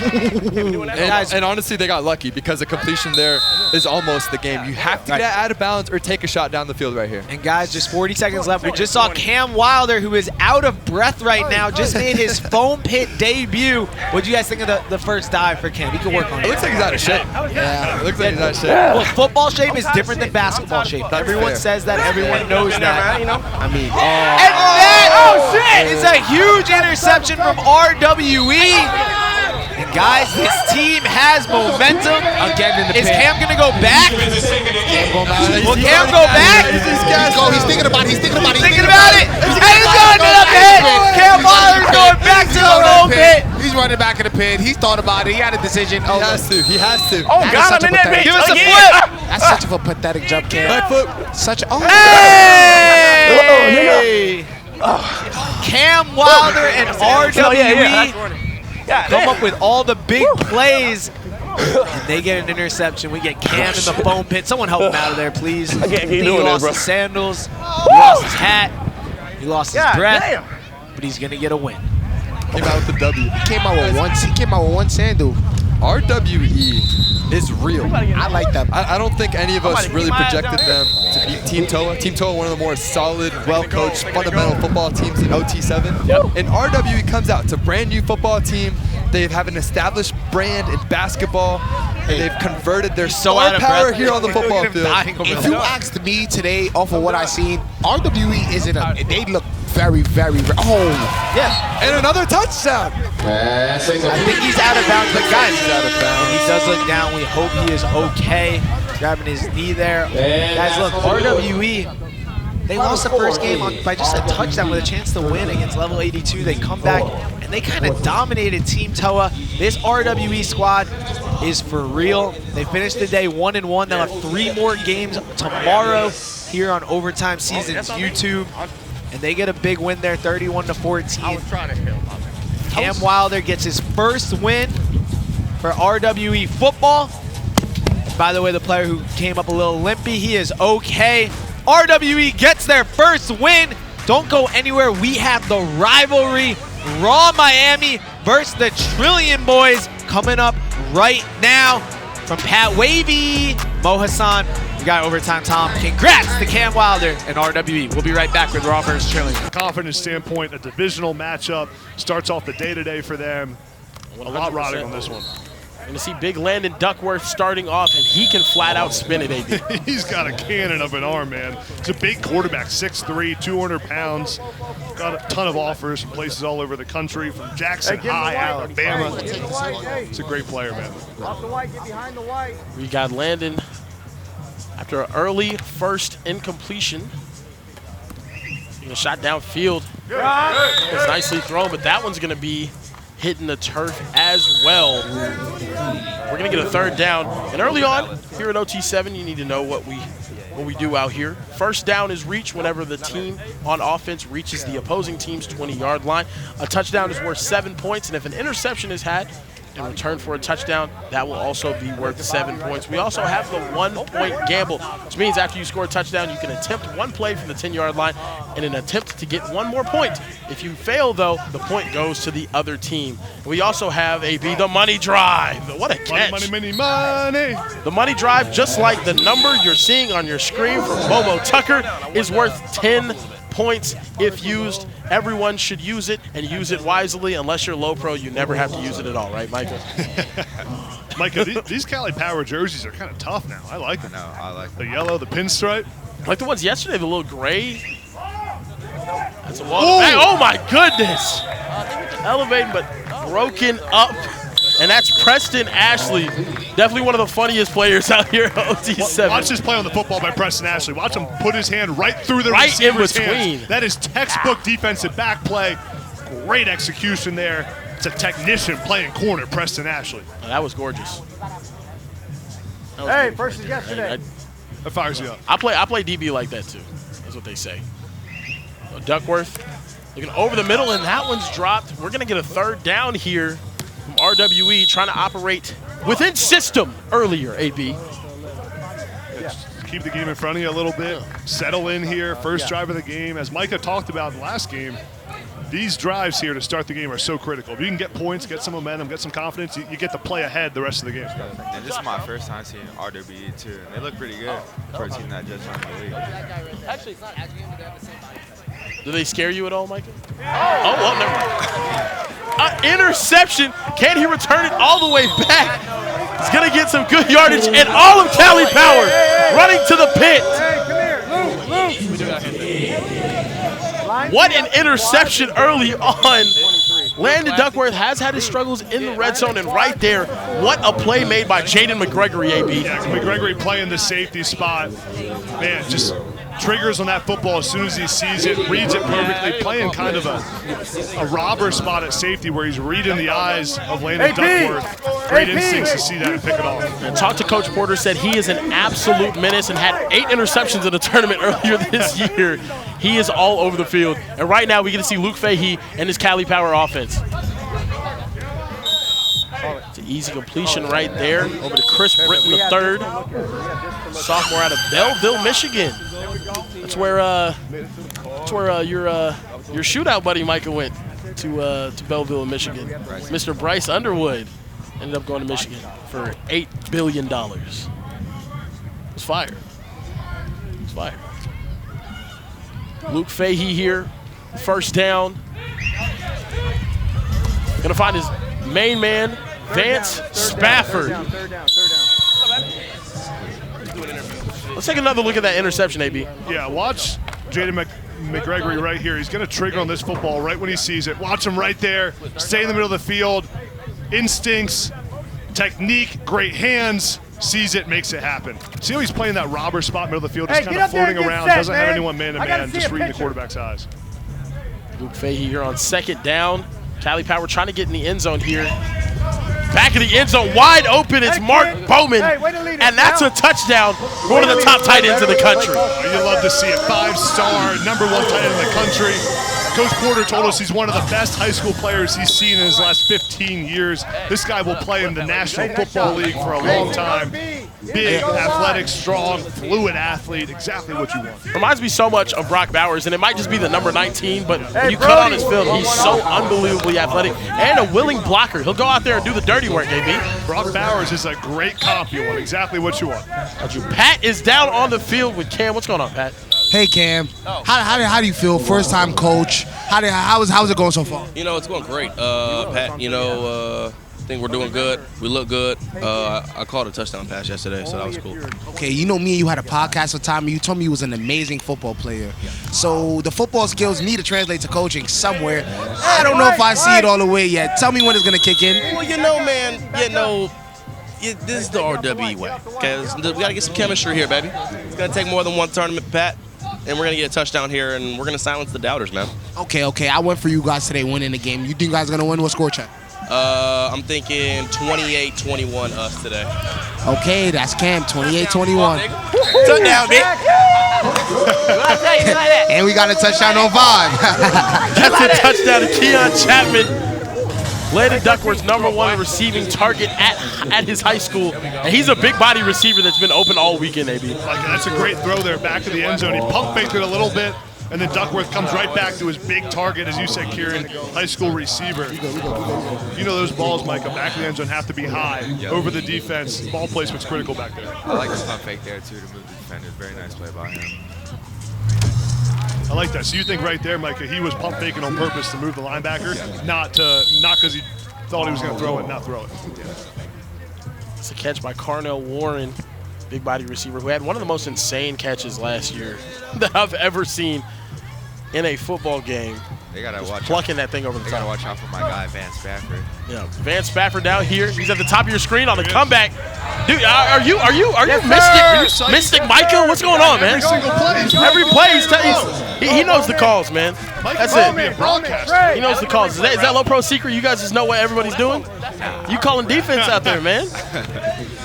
And honestly, they got lucky because the completion there is almost the game. You have to get out of bounds or take a shot down the field right here. And guys, just 40 seconds left. We just saw Cam Wilder, who is out of breath right now, just made his foam pit debut. What do you guys think of the first dive for Cam? He can work on it. It looks like he's out of shape. Yeah. It looks like he's out of shape. Look, football shape is different than basketball shape. Everyone says that. Everyone knows that. I mean, And that is a huge interception from RWE. And guys, this team has momentum. Again in the Is pit. Cam going to go back? Will Cam go back? He's thinking about it. He's thinking about it. And he's going to the pit. Cam Wilder's going back to the low pit. He's running running back in the pin. He thought about it. He had a decision. He has to. He has to. Oh, got him in that bitch. Give us a again. flip. That's such of a pathetic jump, Cam. Back foot. Such a. Oh. Hey! Cam Wilder and RWE come up with all the big plays. And they get an interception. We get Cam in the foam pit. Someone help him out of there, please. I can't keep He doing lost this, bro. his sandals. He lost his hat. He lost his breath. Damn. But he's going to get a win. Came out with the W. He came out with one sandal. RWE is real. I like that. I don't think any of us really projected them to beat Team TOA. Team TOA, one of the more solid, well-coached, fundamental football teams in OT7. And RWE comes out. It's a brand new football team. They have an established brand in basketball, and they've converted their star power here on the football field. If you asked me today, off of what I seen, RWE isn't a. They look very, very. Oh, Yeah. And another touchdown. I think he's out of bounds. But guys, he does look down. We hope he is okay. Grabbing his knee there. Guys, look, RWE, they lost the first game by just a touchdown with a chance to win against level 82. They come back, and they kind of dominated Team TOA. This RWE squad is for real. They finished the day 1-1. They'll have 3 more games tomorrow here on Overtime Seasons YouTube. And they get a big win there, 31-14. Cam Wilder gets his first win for RWE football. By the way, the player who came up a little limpy, he is okay. RWE gets their first win. Don't go anywhere. We have the rivalry, Raw Miami versus the Trillion Boys, coming up right now from Pat Wavy, Mo Hassan. We got Overtime Tom. Congrats to Cam Wilder and RWE. We'll be right back with Raw versus Trillion. Confidence standpoint, a divisional matchup starts off the day-to-day for them. A lot riding on this one. Going to see big Landon Duckworth starting off, and he can flat out spin it, AB. He's got a cannon of an arm, man. He's a big quarterback, 6'3", 200 pounds. Got a ton of offers from places all over the country, from Jackson High, Alabama. It's a great player, man. We got Landon after an early first incompletion. A shot downfield. It's nicely thrown, but that one's going to be hitting the turf as well. We're going to get a third down. And early on, here at OT7, you need to know what we do out here. First down is reach whenever the team on offense reaches the opposing team's 20-yard line. A touchdown is worth 7 points, and if an interception is had in return for a touchdown, that will also be worth 7 points. We also have the 1-point gamble, which means after you score a touchdown, you can attempt one play from the 10-yard line in an attempt to get one more point. If you fail, though, the point goes to the other team. We also have the money drive. What a catch. Money. The money drive, just like the number you're seeing on your screen from Momo Tucker, is worth 10 points if used. Everyone should use it and use it wisely. Unless you're low pro, you never have to use it at all, right, Micah? Micah, these Cali Power jerseys are kind of tough now. I like them. No, I like the yellow, the pinstripe. Like the ones yesterday, the little gray. That's a wall. Oh my goodness! Elevating, but broken up. And that's Preston Ashley. Definitely one of the funniest players out here at OT7. Watch this play on the football by Preston Ashley. Watch him put his hand right through the right in receiver's between. hands. That is textbook defensive back play. Great execution there. It's a technician playing corner, Preston Ashley. Oh, that was gorgeous. Hey, first is yesterday. That fires you up. I play DB like that too. That's what they say. So Duckworth looking over the middle, and that one's dropped. We're gonna get a third down here from RWE, trying to operate within system earlier, AB. Keep the game in front of you a little bit. Settle in here. First drive of the game. As Micah talked about in the last game, these drives here to start the game are so critical. If you can get points, get some momentum, get some confidence, you get to play ahead the rest of the game. And this is my first time seeing RWE too. And they look pretty good for a team that just won the league. Actually, it's not actually going to have the same body. Do they scare you at all, Micah? Oh, well, never mind. Interception. Can he return it all the way back? He's going to get some good yardage, and all of Cali Power running to the pit. What an interception early on. Landon Duckworth has had his struggles in the red zone, and right there, what a play made by Jaden McGregory, AB. Yeah, McGregory playing the safety spot. Man, just triggers on that football as soon as he sees it, reads it perfectly, playing kind of a robber spot at safety where he's reading the eyes of Landon Duckworth. Great instincts to see that and pick it off. And talked to Coach Porter, said he is an absolute menace and had 8 interceptions in the tournament earlier this year. He is all over the field. And right now we get to see Luke Fahey and his Cali Power offense. It's an easy completion right there over to Chris Britton III, sophomore out of Belleville, Michigan. That's where your shootout buddy Micah went to Belleville, Michigan. Mr. Bryce Underwood ended up going to Michigan for $8 billion. It was fire. It was fire. Luke Fahey here, first down. Gonna find his main man, Vance Spafford. Let's take another look at that interception, AB. Yeah, watch Jaden McGregory right here. He's going to trigger on this football right when he sees it. Watch him right there. Stay in the middle of the field. Instincts, technique, great hands. Sees it, makes it happen. See how he's playing that robber spot middle of the field, just kind of floating around, doesn't have anyone man-to-man, just reading the quarterback's eyes. Luke Fahey here on second down. Cali Power trying to get in the end zone here. Back of the end zone, wide open, it's Mark Bowman, and that's a touchdown for one of the top tight ends in the country. You love to see it. 5-star, #1 tight end in the country. Coach Porter told us he's one of the best high school players he's seen in his last 15 years. This guy will play in the National Football League for a long time. Big, athletic, strong, fluid athlete, exactly what you want. Reminds me so much of Brock Bowers, and it might just be the number 19, but when you cut on his film, he's so unbelievably athletic and a willing blocker. He'll go out there and do the dirty work, AB. Brock Bowers is a great comp. You want exactly what you want. Pat is down on the field with Cam. What's going on, Pat? Hey, Cam. How do you feel? First time coach. How's it going so far? You know, it's going great. Pat, you know, I think we're doing good. We look good. I called a touchdown pass yesterday, so that was cool. Okay, you know me and you had a podcast with Tommy. You told me you was an amazing football player. So the football skills need to translate to coaching somewhere. I don't know if I see it all the way yet. Tell me when it's going to kick in. Well, you know, man, this is the RWE way. Because we got to get some chemistry here, baby. It's going to take more than one tournament, Pat. And we're going to get a touchdown here, and we're going to silence the doubters, man. Okay. I went for you guys today winning the game. You think you guys are going to win? What score check? I'm thinking 28-21 us today. Okay, that's Cam, 28-21. Touchdown, bitch. And we got a touchdown on 5. That's a touchdown to Keon Chapman. Landon Duckworth's #1 receiving target at his high school. And he's a big body receiver that's been open all weekend, AB. That's a great throw there, back to the end zone. He pump faked it a little bit, and then Duckworth comes right back to his big target, as you said, Kieran, high school receiver. You know those balls, Micah, back of the end zone have to be high over the defense. Ball placement's critical back there. I like the pump fake there, too, to move the defender. Very nice play by him. I like that. So you think right there, Micah, he was pump faking on purpose to move the linebacker, not because he thought he was going to throw it, not throw it. It's a catch by Carnell Warren, big body receiver, who had one of the most insane catches last year that I've ever seen in a football game. They gotta watch plucking that thing over the top. They gotta watch out for my guy Vance Spafford. Yeah, Vance Spafford down here. He's at the top of your screen on the comeback. Dude, are you Mystic Micah? What's going on, man? Every play, he knows the calls, man. That's it. He knows the calls. Is that low pro secret? You guys just know what everybody's doing? You calling defense out there, man?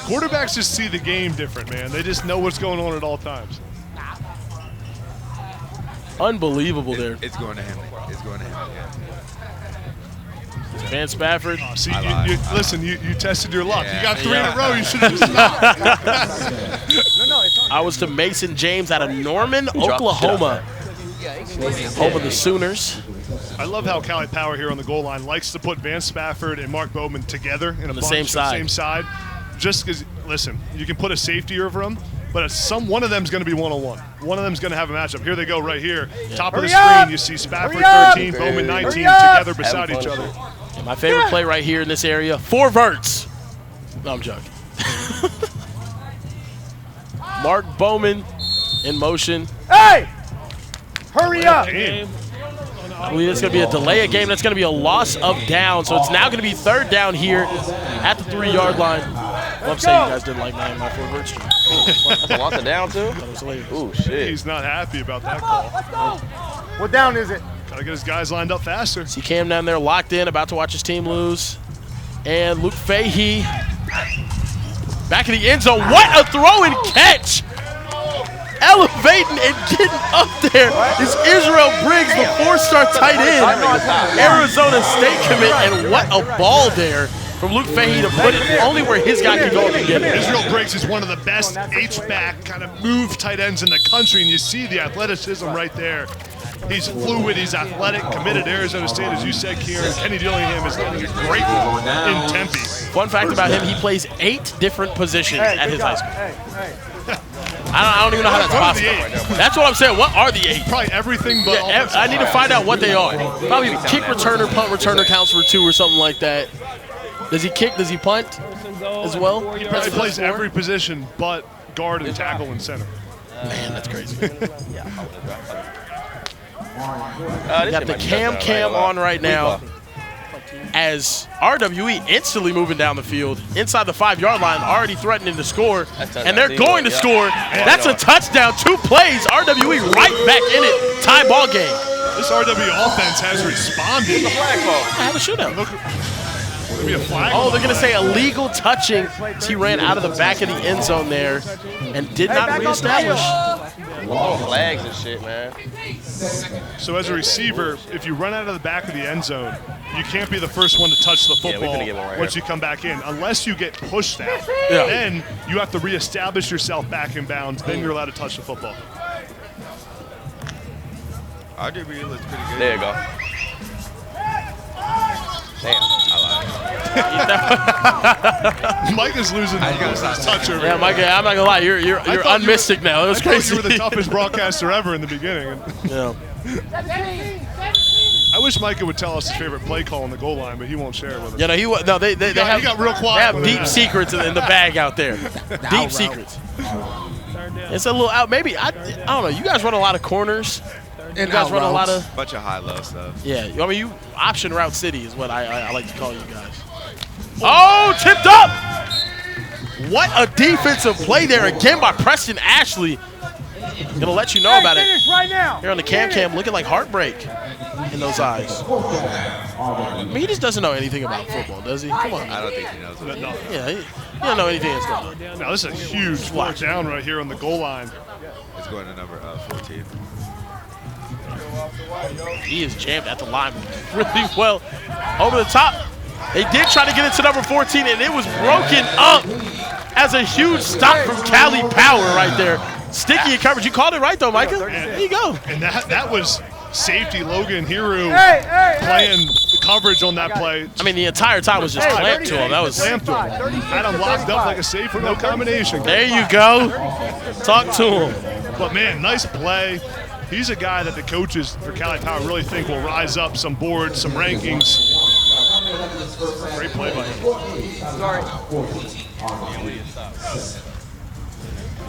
Quarterbacks just see the game different, man. They just know what's going on at all times. Unbelievable there. It's going to him. It's going to him. Yeah. Vance Spafford. See, listen, you tested your luck. Yeah. You got 3 in a row. You should have just stopped. I was to Mason James out of Norman, Oklahoma. Home of the Sooners. I love how Cali Power here on the goal line likes to put Vance Spafford and Mark Bowman together in a bunch, same side. Just because, listen, you can put a safety over them, but one of them is going to be one-on-one. One of them is going to have a matchup. Here they go right here. Yeah. Top of the screen, you see Spafford 13, Bowman 19 together beside each other. And my favorite play right here in this area, 4 verts. No, I'm joking. Mark Bowman in motion. Hey! Hurry up! I believe it's going to be a delay of game. That's going to be a loss of down. So it's now going to be 3rd down here at the 3-yard line. I'm saying you guys didn't like 9 by 4 bird street. Want the down too? That was hilarious. Ooh, shit. He's not happy about that call. What down is it? Gotta get his guys lined up faster. See Cam down there locked in, about to watch his team lose. And Luke Fahey back in the end zone. What a throw and catch! Elevating and getting up there is Israel Briggs, the 4-star tight end, Arizona State commit, and what a ball there from Luke Fahey to put it only where his guy can go and get it. Israel Briggs is one of the best H-back kind of move tight ends in the country, and you see the athleticism right there. He's fluid, he's athletic, committed to Arizona State, as you said, Kieran. Kenny Dillingham is getting a great one in Tempe. Fun fact about him, he plays 8 different positions at his high school. I don't even know how that's possible. That's what I'm saying. What are the 8? Probably everything but I need to find out what they are. Probably kick returner, punt returner counts for 2 or something like that. Does he kick? Does he punt as well? He probably plays every position but guard and tackle and center. Man, that's crazy. Got the cam on right now as RWE instantly moving down the field inside the 5-yard line, already threatening to score, and they're going to score. That's a touchdown. 2 plays. RWE right back in it. Tie ball game. This RWE offense has responded. I have a shootout. There'll be a flag. Oh, they're going to say illegal touching. He ran out of the back of the end zone there and did not reestablish. Flags and shit, man. So as a receiver, if you run out of the back of the end zone, you can't be the first one to touch the football once you come back in, unless you get pushed out. Yeah. Then you have to reestablish yourself back in bounds. Then you're allowed to touch the football. RWE looks pretty good. There you go. Damn, I lied. Mike is losing his touch over Yeah, Mike, I'm not gonna lie, you're unmystic now. It was crazy. You were the toughest broadcaster ever in the beginning. Yeah. I wish Micah would tell us his favorite play call on the goal line, but he won't share it with us. Yeah, no, they got real quiet. They have with deep that. secrets in the bag out there. Deep secrets. It's a little out. Maybe I don't know. You guys run a lot of corners. You guys run a lot of bunch of high-low stuff. Yeah, I mean you option route city is what I like to call you guys. Oh, tipped up! What a defensive play there again by Preston Ashley. Gonna let you know about it. Right now. Here on the cam looking like heartbreak in those eyes. I mean, he just doesn't know anything about football, does he? Come on. I don't think he knows it. Yeah, he don't know anything that's going on. Now this is a huge fourth down right here on the goal line. It's going to number 14. He is jammed at the line really well. Over the top. They did try to get it to number 14, and it was broken up as a huge stop from Cali Power right there. Sticky in coverage. You called it right, though, Micah. There you go. And that was safety Logan Hiru playing coverage on that play. I mean, the entire time was just clamped to him. That was clamped to him. Had him locked up like a safe with no combination. There you go. Talk to him. But, man, nice play. He's a guy that the coaches for Cali Power really think will rise up some boards, some rankings. Great play by him.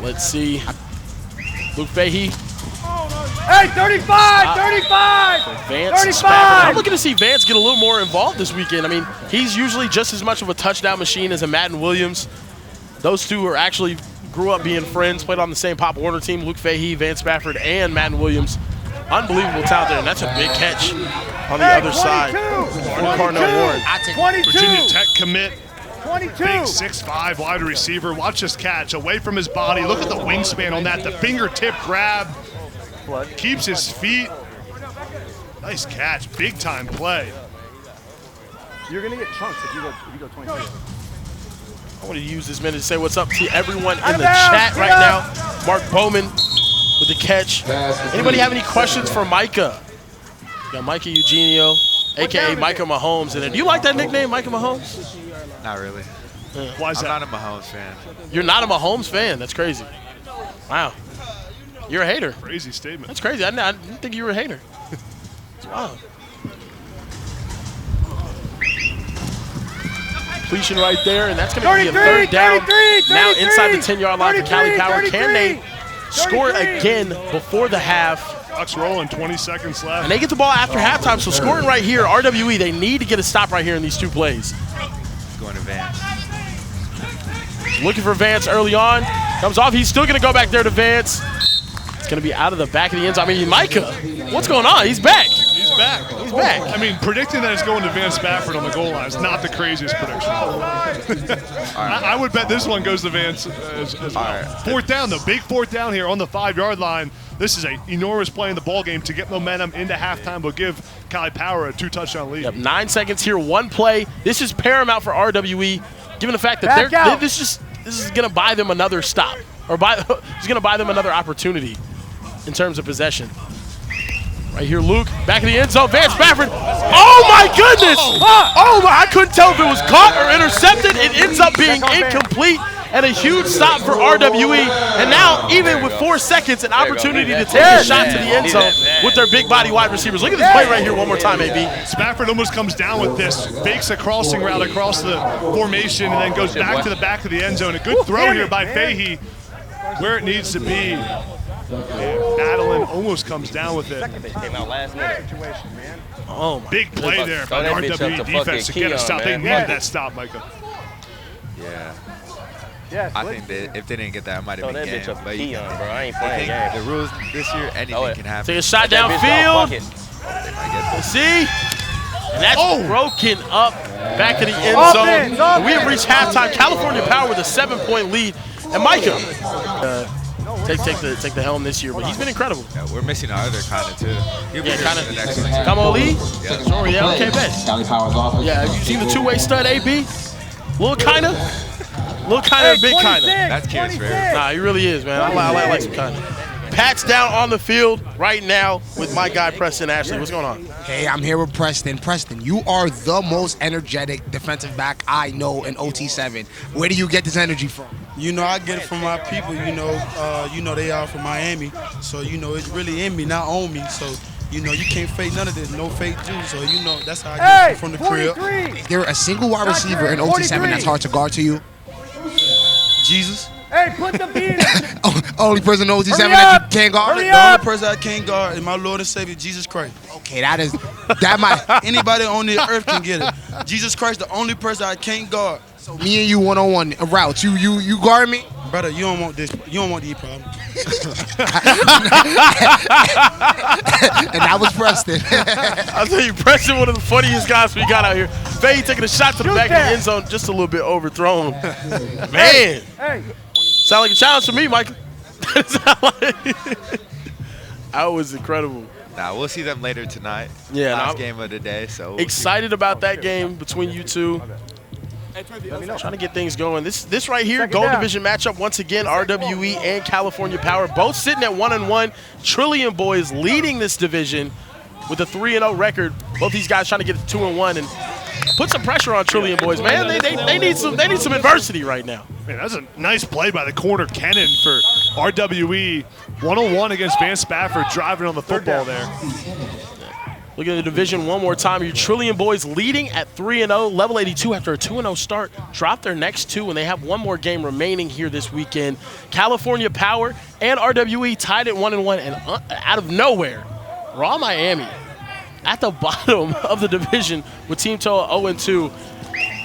Let's see. Luke Fahey. Hey, 35, 35, Vance 35. I'm looking to see Vance get a little more involved this weekend. I mean, he's usually just as much of a touchdown machine as a Madden Williams. Those two are actually grew up being friends, played on the same Pop Warner team. Luke Fahey, Vance Spafford, and Madden Williams. Unbelievable talent there, and that's a big catch on the other side for Cornell Warren. 22. Virginia Tech commit. 22. Big 6'5" wide receiver. Watch this catch away from his body. Look at the wingspan on that. The fingertip grab. Keeps his feet. Nice catch. Big time play. You're going to get chunks if you go 22. I want to use this minute to say what's up to everyone in the chat right now. Mark Bowman with the catch. Anybody have any questions for Micah? We got Micah Eugenio, a.k.a. Micah Mahomes. And do you like that nickname, Micah Mahomes? Not really. Why is I'm that? not a Mahomes fan. You're not a Mahomes fan? That's crazy. Wow. You're a hater. Crazy statement. That's crazy. I didn't think you were a hater. Wow. Completion right there, and that's going to be a third down. 33, now inside the 10-yard line for Cali Power. 33, Can they score again before the half? Clock's rolling, 20 seconds left. And they get the ball after halftime, so scoring right here, RWE, they need to get a stop right here in these 2 plays. Going to Vance. Looking for Vance early on. Comes off. He's still going to go back there to Vance. It's going to be out of the back of the end zone. I mean, Micah, what's going on? He's back. He's back. He's back. I mean, predicting that it's going to Vance Spafford on the goal line is not the craziest prediction. I would bet this one goes to Vance as well. Right. Fourth down, the big fourth down here on the 5-yard line. This is an enormous play in the ball game to get momentum into halftime, but give Cali Power a 2-touchdown lead. Yep, 9 seconds here, one play. This is paramount for RWE, given the fact that this is going to buy them another stop, or it's going to buy them another opportunity in terms of possession. Right here, Luke, back in the end zone. Vance Spafford. Oh, my goodness. Oh, my. I couldn't tell if it was caught or intercepted. It ends up being incomplete and a huge stop for RWE. And now, even with 4 seconds, an opportunity to take a shot to the end zone with their big body wide receivers. Look at this play right here one more time, AB. Spafford almost comes down with this, fakes a crossing route across the formation, and then goes back to the back of the end zone. A good throw here by Fahey where it needs to be. Madeline almost comes down with it. Came out last minute. Oh, my. Big play there by the RWE defense to get a stop. They needed that stop, Micah. Yeah. I think that if they didn't get that, it might have been game. But Keon, bro. I ain't playing games. The rules this year, anything can happen. Take a shot downfield. See? And that's broken up back in the end zone. We have reached halftime. California Power with a 7-point lead. And Micah, take the helm this year, but he's been incredible. Yeah, we're missing our other kind of too. He'll be kind of. the next one. Come on, Lee. Yeah. Sure, yeah, okay, bet. Yeah, have you seen the two-way stud, AB? Little kind of, big kind of. That's Kieran's favorite. Nah, he really is, man. I like some kind of. Pat's down on the field right now with my guy Preston Ashley. What's going on? Hey, I'm here with Preston. Preston, you are the most energetic defensive back I know in OT7. Where do you get this energy from? You know, I get it from my people. You know, they are from Miami, so you know it's really in me, not on me. So you know, you can't fake none of this. No fake juice. So you know that's how I get it from the crib. Is there a single wide receiver in OT7 that's hard to guard to you? Jesus. Hey, put the beat in. Only person in OT7 that you can't guard? The only person I can't guard is my Lord and Savior, Jesus Christ. Okay, that might. Anybody on the earth can get it. Jesus Christ, the only person I can't guard. So me and you one-on-one routes. You guard me? Brother, you don't want this. You don't want these problems. And that was Preston. I'll tell you, Preston, one of the funniest guys we got out here. Faye taking a shot to the back of the end zone, just a little bit overthrown. Man. Hey. Sound like a challenge for me, Michael. That was incredible. Nah, we'll see them later tonight. Yeah, last game of the day. So excited about that game between you two. Trying to get things going. This right here, Gold Division matchup once again. RWE and California Power both sitting at 1-1. Trillion Boys leading this division with a 3-0 record. Both these guys trying to get to 2-1 and put some pressure on Trillion Boys, man. They need some adversity right now. Man, that's a nice play by the corner Kennan for RWE. 1-on-1 against Vance Spafford, driving on the football there. Look at the division one more time. Your Trillion Boys leading at 3-0, level 82 after a 2-0 start. Drop their next two, and they have one more game remaining here this weekend. California Power and RWE tied at 1-1, and out of nowhere, Raw Miami at the bottom of the division with Team Toa 0-2.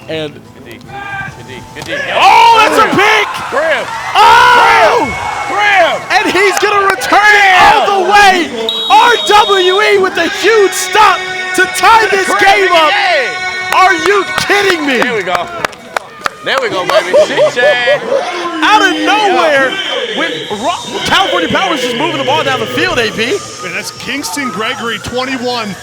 And Good D. Oh, that's a pick! Graham! Oh! Graham! And he's going to return it all the way. RWE with a huge stop to tie this game up. Are you kidding me? There we go. There we go, baby. Out of nowhere, with California Power is just moving the ball down the field, AP. And that's Kingston Gregory, 21.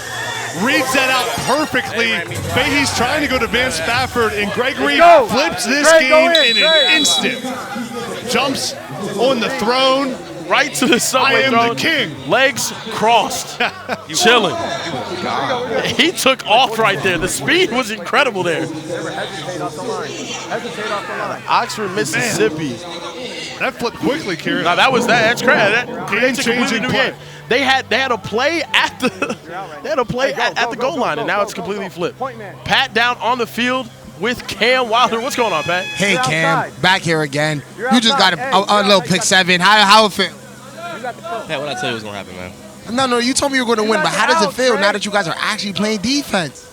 Reads that out perfectly. Fahey's trying to go to Vance Spafford, and Gregory flips this game in an instant. Jumps on the throne. Right to the subway I am throne. the king. Legs crossed. Chilling. He took off right there. The speed was incredible there. Hesitate off the line. Hesitate off the line. Oxford, Mississippi. That flipped quickly, Kieran. Now that's credit. That creates a completely new play. game. They had a play at the goal line, and now it's completely flipped. Pat down on the field with Cam Wilder. What's going on, Pat? Hey, Cam, back here again. You just got a little pick 7. How it feel? Hey, what I tell you was gonna happen, man? No, you told me you were going to win, but how does it feel now that you guys are actually playing defense?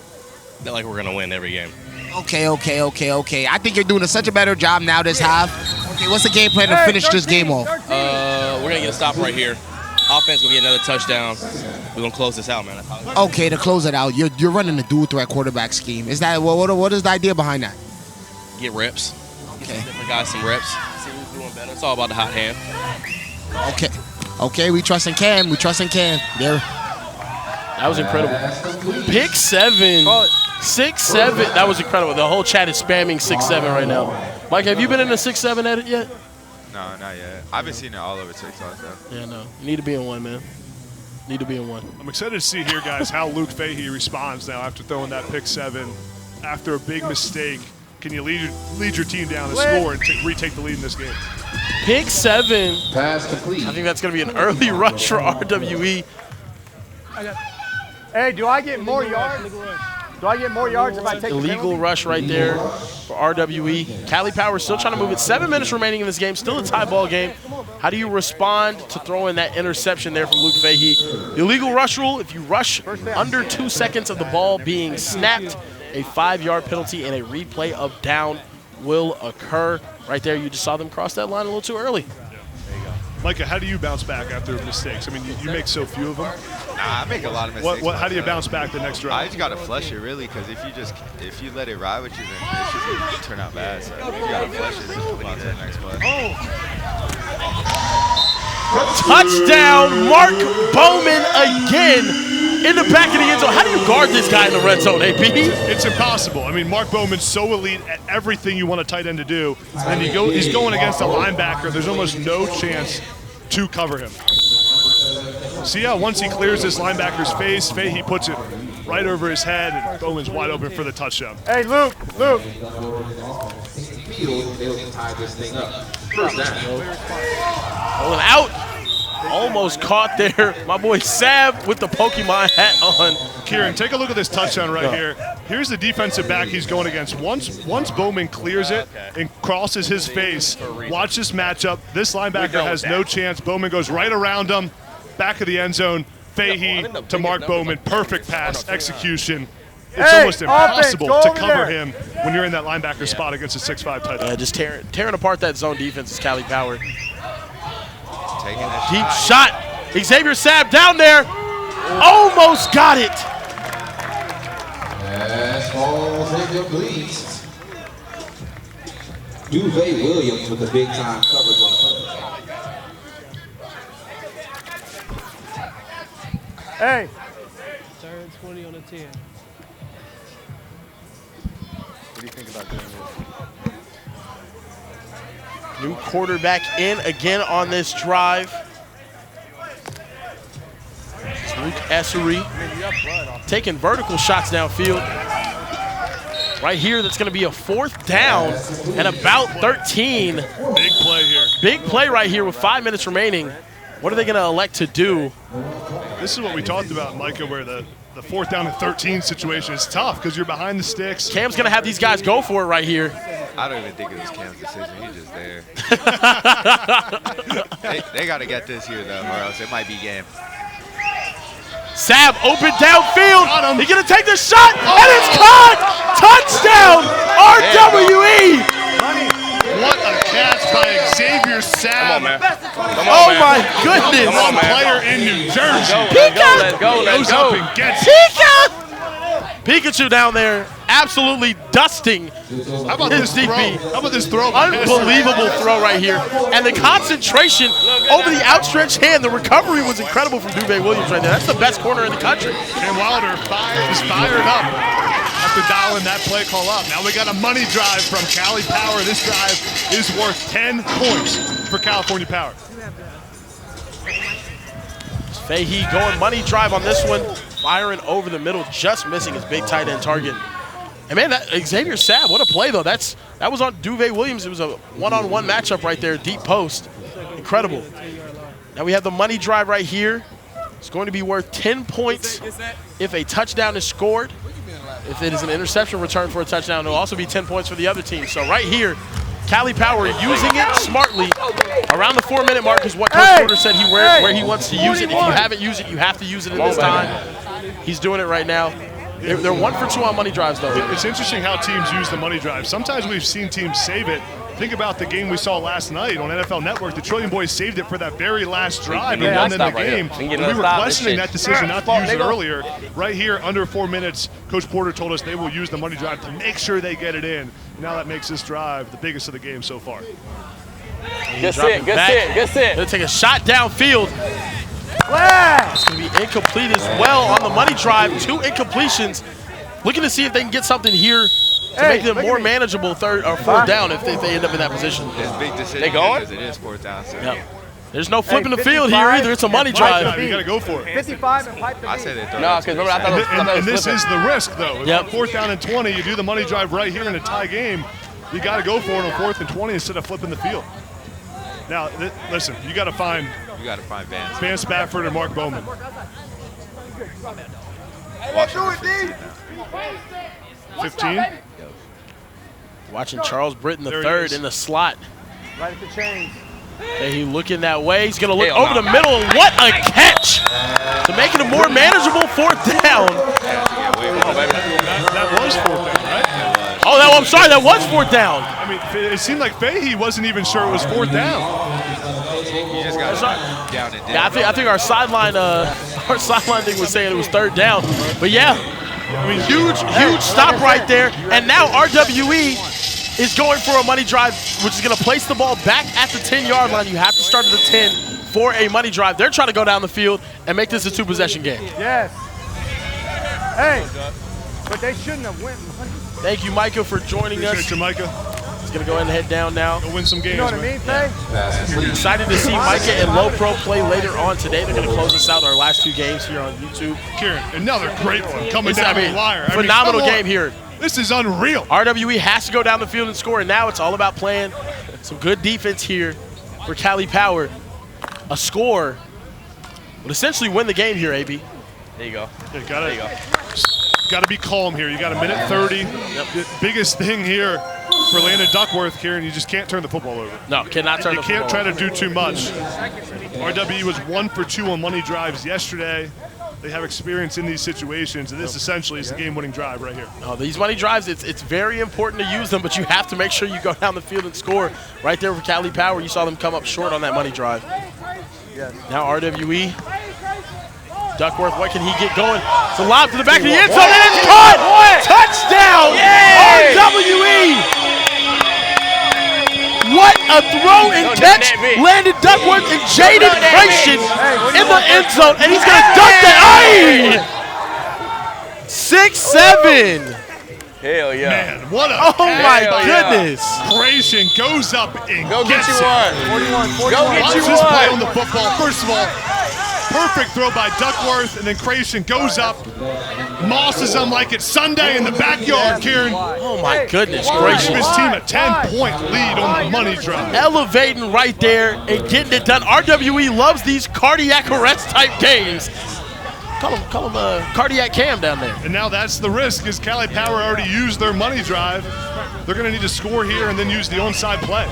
Feel like we're gonna win every game. Okay. I think you're doing such a better job now this half. Okay, what's the game plan to finish this game off? We're going to get a stop right here. Offense will get another touchdown. We're going to close this out, man. Okay, to close it out, you're running a dual threat quarterback scheme. Is that what is the idea behind that? Get reps. Okay. Get different guys some reps. See who's doing better. It's all about the hot hand. Okay, we trust in Cam. There. That was incredible. Pick 7. 6-7. That was incredible. The whole chat is spamming 6-7 right now. Mike, have you been in a 6-7 edit yet? No, not yet. I've been seeing it all over TikTok, though. Yeah, no. You need to be in one, man. Need to be in one. I'm excited to see here, guys, how Luke Fahey responds now after throwing that pick 7. After a big mistake, can you lead your team down and score and retake the lead in this game? Pick 7. Pass complete. I think that's going to be an early rush for RWE. Hey, do I get more yards? Do I get more yards if I take Illegal rush right there for RWE. Cali Power still trying to move it. 7 minutes remaining in this game. Still a tie ball game. How do you respond to throwing that interception there from Luke Fahey? The illegal rush rule, if you rush under 2 seconds of the ball being snapped, a 5-yard penalty and a replay of down will occur. Right there, you just saw them cross that line a little too early. Micah, how do you bounce back after mistakes? I mean, you make so few of them. Nah, I make a lot of mistakes. How do you bounce back the next drive? I just gotta flush it really, because if you let it ride with you, then it's just gonna turn out bad. So you gotta flush it and move on to the next play. Touchdown, Mark Bowman again in the back of the end zone. How do you guard this guy in the red zone, AP? It's impossible. I mean, Mark Bowman's so elite at everything you want a tight end to do, and he's going against a linebacker. There's almost no chance to cover him. See how once he clears this linebacker's face, he puts it right over his head, and Bowman's wide open for the touchdown. Hey, Luke. They'll tie this thing up. First down. Rolling out. Almost caught there. My boy Sab with the Pokemon hat on. Kieran, take a look at this touchdown right here. Here's the defensive back he's going against. Once Bowman clears it and crosses his face, watch this matchup. This linebacker has no chance. Bowman goes right around him, back of the end zone. Fahey to Mark Bowman. Perfect pass, execution. It's almost impossible to cover him when you're in that linebacker spot against a 6'5" tight end. Yeah, just tearing apart that zone defense is Cali Power. Deep shot. Xavier Sabb down there. Almost got it. Pass falls incomplete. Duvet Williams with the big time coverage on the Hey. Third 20 on the 10. What do you think about doing this? New quarterback in again on this drive. It's Luke Essery taking vertical shots downfield. Right here, that's going to be a 4th down and about 13. Big play here. Big play right here with 5 minutes remaining. What are they going to elect to do? This is what we talked about, Micah, where the 4th down and 13 situation is tough because you're behind the sticks. Cam's going to have these guys go for it right here. I don't even think it was Cam's decision. He's just there. they got to get this here, though, or else it might be game. Sab open downfield. He's going to take the shot, and it's caught. Touchdown, RWE. What a catch by Xavier Sabb. Come on, man. Oh, my goodness. Come on, player in New Jersey. Pika. Goes up and gets it. Pika. Pikachu down there absolutely dusting How about this throw? How about this throw? Unbelievable throw right here. And the concentration over the outstretched hand, the recovery was incredible from Duvet Williams right there. That's the best corner in the country. And Wilder is fired up after dialing that play call up. Now we got a money drive from Cali Power. This drive is worth 10 points for California Power. Fahey going money drive on this one. Firing over the middle, just missing his big tight end target. And man, that Xavier Sabb, what a play though. That was on Duvet Williams. It was a one-on-one matchup right there, deep post. Incredible. Now we have the money drive right here. It's going to be worth 10 points if a touchdown is scored. If it is an interception return for a touchdown, it'll also be 10 points for the other team. So right here, Cali Power using it smartly. Around the 4-minute mark is what Coach Porter said where he wants to use it. If you haven't used it, you have to use it in this time. He's doing it right now. They're 1 for 2 on money drives, though. It's interesting how teams use the money drive. Sometimes we've seen teams save it. Think about the game we saw last night on NFL Network. The Trillion Boys saved it for that very last drive and won in the game. And we were questioning that decision not to use it earlier. Right here, under 4 minutes, Coach Porter told us they will use the money drive to make sure they get it in. Now that makes this drive the biggest of the game so far. Good sit, good sit, good sit. Gonna take a shot downfield. It's gonna be incomplete as well on the money drive. 2 incompletions. Looking to see if they can get something here to make them more manageable 3rd or 4th down if they end up in that position. It's a big decision. They going? Because it is 4th down. So Yep. There's no flipping the field here either. It's a money drive. You got to go for it. 55 and pipe the I say they throw No, because remember I thought it was And this is the risk, though. If Yep. 4th down and 20, you do the money drive right here in a tie game, you got to go for it on 4th and 20 instead of flipping the field. Now, listen, you got to find Vance Spafford or Mark Bowman. Watch it, D. 15. Watching Charles Britton III in the slot. Right at the chains. He looking that way. He's going to look over the middle. And what a catch to make it a more manageable 4th down. That was 4th down, right? Oh, I'm sorry. That was 4th down. I mean, it seemed like Fahey wasn't even sure it was 4th down. You just got down and down. Yeah, I think our sideline thing was saying it was 3rd down. But yeah, I mean, huge stop right there. And now RWE is going for a money drive, which is going to place the ball back at the 10-yard line. You have to start at the 10 for a money drive. They're trying to go down the field and make this a 2-possession game. Yes. Hey, but they shouldn't have went. Thank you, Micah, for joining us. Appreciate you, Micah. He's going to go ahead and head down now. Go win some games, You know what I mean, Faye? We're excited to see Micah and Low Pro play later on today. They're going to close us out our last 2 games here on YouTube. Kieran, another great one coming down the wire. Phenomenal game here. This is unreal. RWE has to go down the field and score, and now it's all about playing some good defense here for Cali Power. A score would essentially win the game here, AB. There you go. There you go. Got to be calm here. You got a minute 30. Yep. The biggest thing here for Landon Duckworth, Kieran, you just can't turn the football over. No, cannot turn the football over. You can't try to do too much. RWE was 1 for 2 on money drives yesterday. They have experience in these situations, and this essentially is a game-winning drive right here. Oh, these money drives, it's very important to use them, but you have to make sure you go down the field and score. Right there for Cali Power, you saw them come up short on that money drive. Now RWE. Duckworth, what can he get going? It's a lob to the back of the end zone, and it's caught! Touchdown! RWE! What a throw and catch! Landon Duckworth and Jaden Creation in the end zone, and he's going to dunk that. 6-7. Hell yeah. Man, what a Oh my goodness. Creation goes up and Go get gets you it. one. 41. Go get Watch you this play on one. the football. First of all, perfect throw by Duckworth, and then Creation goes up, mosses him like it's Sunday in the backyard, Kieran. Oh my goodness Give gracious. his team a 10-point lead on the money drive. Elevating right there and getting it done. RWE loves these cardiac arrest type games. Call him cardiac Cam down there. And now that's the risk, is Cali Power already used their money drive. They're going to need to score here and then use the onside play.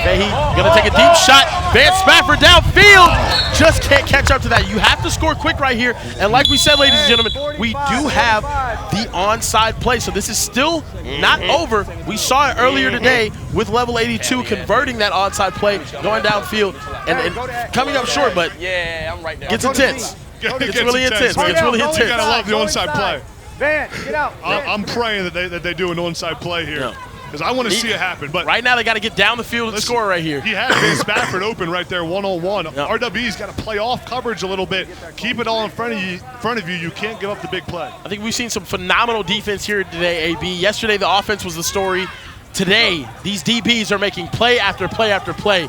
Fahey gonna take a deep shot. Vance Spafford downfield. Just can't catch up to that. You have to score quick right here. And like we said, ladies and gentlemen, we do have the onside play. So this is still not over. We saw it earlier today with level 82 converting that onside play, going downfield and coming up short, but Yeah, I'm right there. gets intense. It's really intense. It's really intense. You got to love the onside play. Van, get out. I'm praying that they do an onside play here. Because I want to see it happen. But right now they got to get down the field and score right here. He had Vance Spafford open right there, one-on-one. RWE's got to play off coverage a little bit. Keep it all in front of you. You can't give up the big play. I think we've seen some phenomenal defense here today, AB. Yesterday the offense was the story. Today, these DBs are making play after play after play.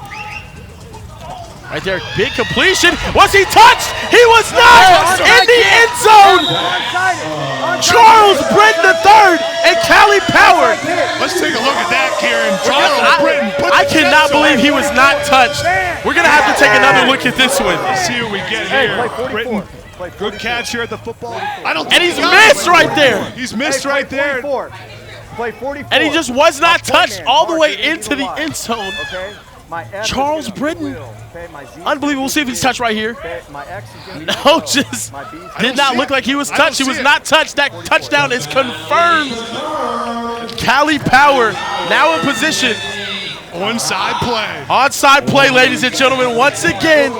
Right there, big completion. Was he touched? He was not in the end zone. Charles Britton III and Cali Power. Let's take a look at that, Kieran. Charles Britton. I cannot believe he was not touched. We're going to have to take another look at this one. Let's see what we get here. Britton, good catch here at the football. And he's missed right there. He's missed right there. Play 44. And he just was not touched all the way into the end zone. Okay. Charles Britton. Unbelievable. We'll see if he's touched right here. No, just did not look like he was touched. He was not touched. That touchdown is confirmed. Cali Power now in position. Onside play. Onside play, ladies and gentlemen. Once again,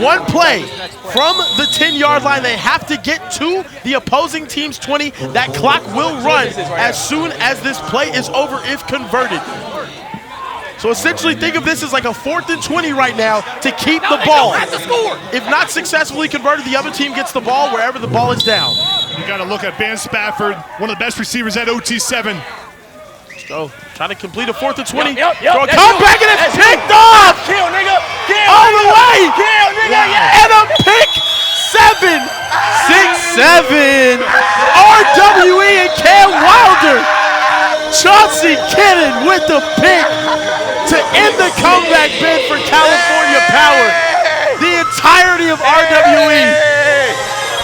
one play from the 10-yard line. They have to get to the opposing team's 20. That clock will run as soon as this play is over if converted. So essentially, think of this as like a 4th and 20 right now to keep the ball. If not successfully converted, the other team gets the ball wherever the ball is down. You got to look at Ben Spafford, one of the best receivers at OT7. Go. Trying to complete a 4th and 20. Throw a comeback and it's picked off. Kill, nigga. Kill, all the way. Kill, nigga. Yeah. And a pick 7. 6-7. RWE and Cam Wilder. Chauncey Kennan with the pick to end the comeback bid for California Power. The entirety of RWE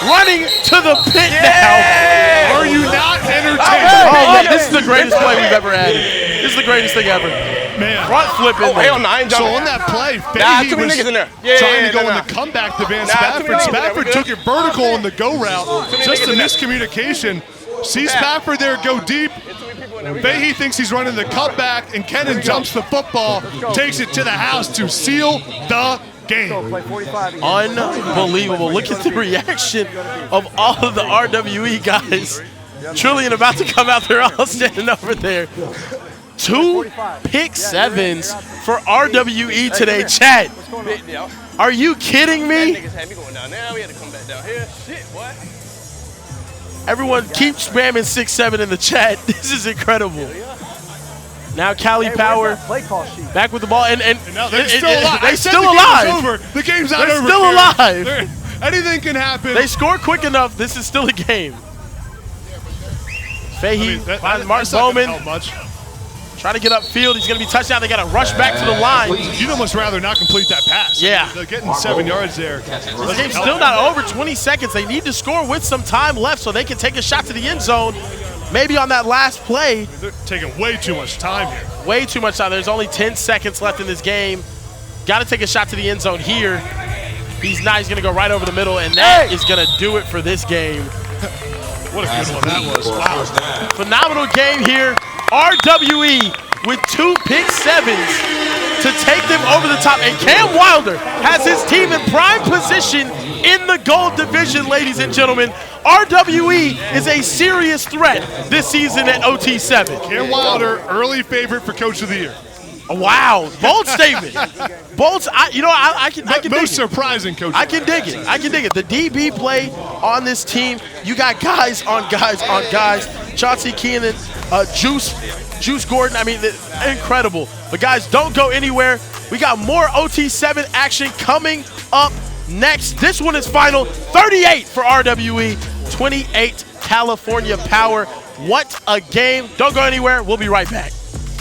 running to the pit now. Are you not entertained? Oh, man, this is the greatest play we've ever had. This is the greatest thing ever. Man. Front flip in there. Hell no, I ain't So jumping. on that play, Too many niggas in there. trying to go in the comeback to Van Spafford. Spafford took it vertical on the go route. Just a miscommunication. See Spafford there go deep. Fahey thinks he's running the cutback, and Kennan jumps the football, takes it to the house to seal the game. Unbelievable. Look at the reaction of all of the RWE guys. Trillian about to come out. They're all standing over there. 2 pick 7s for RWE today. Chat, are you kidding me? Everyone keep spamming 6-7 in the chat. This is incredible. Now Cali Power back with the ball, and now they're still alive. They're still alive. The game's not over. They're still alive. Anything can happen. They score quick enough. This is still a game. Fahey finds Martin Bowman. Trying to get upfield. He's going to be touchdown. They got to rush back to the line. You'd almost rather not complete that pass. Yeah. They're getting 7 yards there. This game's still not over. 20 seconds. They need to score with some time left so they can take a shot to the end zone. Maybe on that last play. They're taking way too much time here. Way too much time. There's only 10 seconds left in this game. Got to take a shot to the end zone here. He's not. He's going to go right over the middle, and that is going to do it for this game. What a good one that was. Wow. Phenomenal game here. RWE with 2 pick 7s to take them over the top. And Cam Wilder has his team in prime position in the gold division, ladies and gentlemen. RWE is a serious threat this season at OT7. Cam Wilder, early favorite for Coach of the Year. Wow, bold statement. Bold. I can dig it. Most surprising, Coach. I can dig it. I can dig it. The DB play on this team, you got guys on guys on guys. Chauncey Kennan, Juice Gordon. I mean, incredible. But guys, don't go anywhere. We got more OT7 action coming up next. This one is final. 38 for RWE, 28 California Power. What a game. Don't go anywhere. We'll be right back.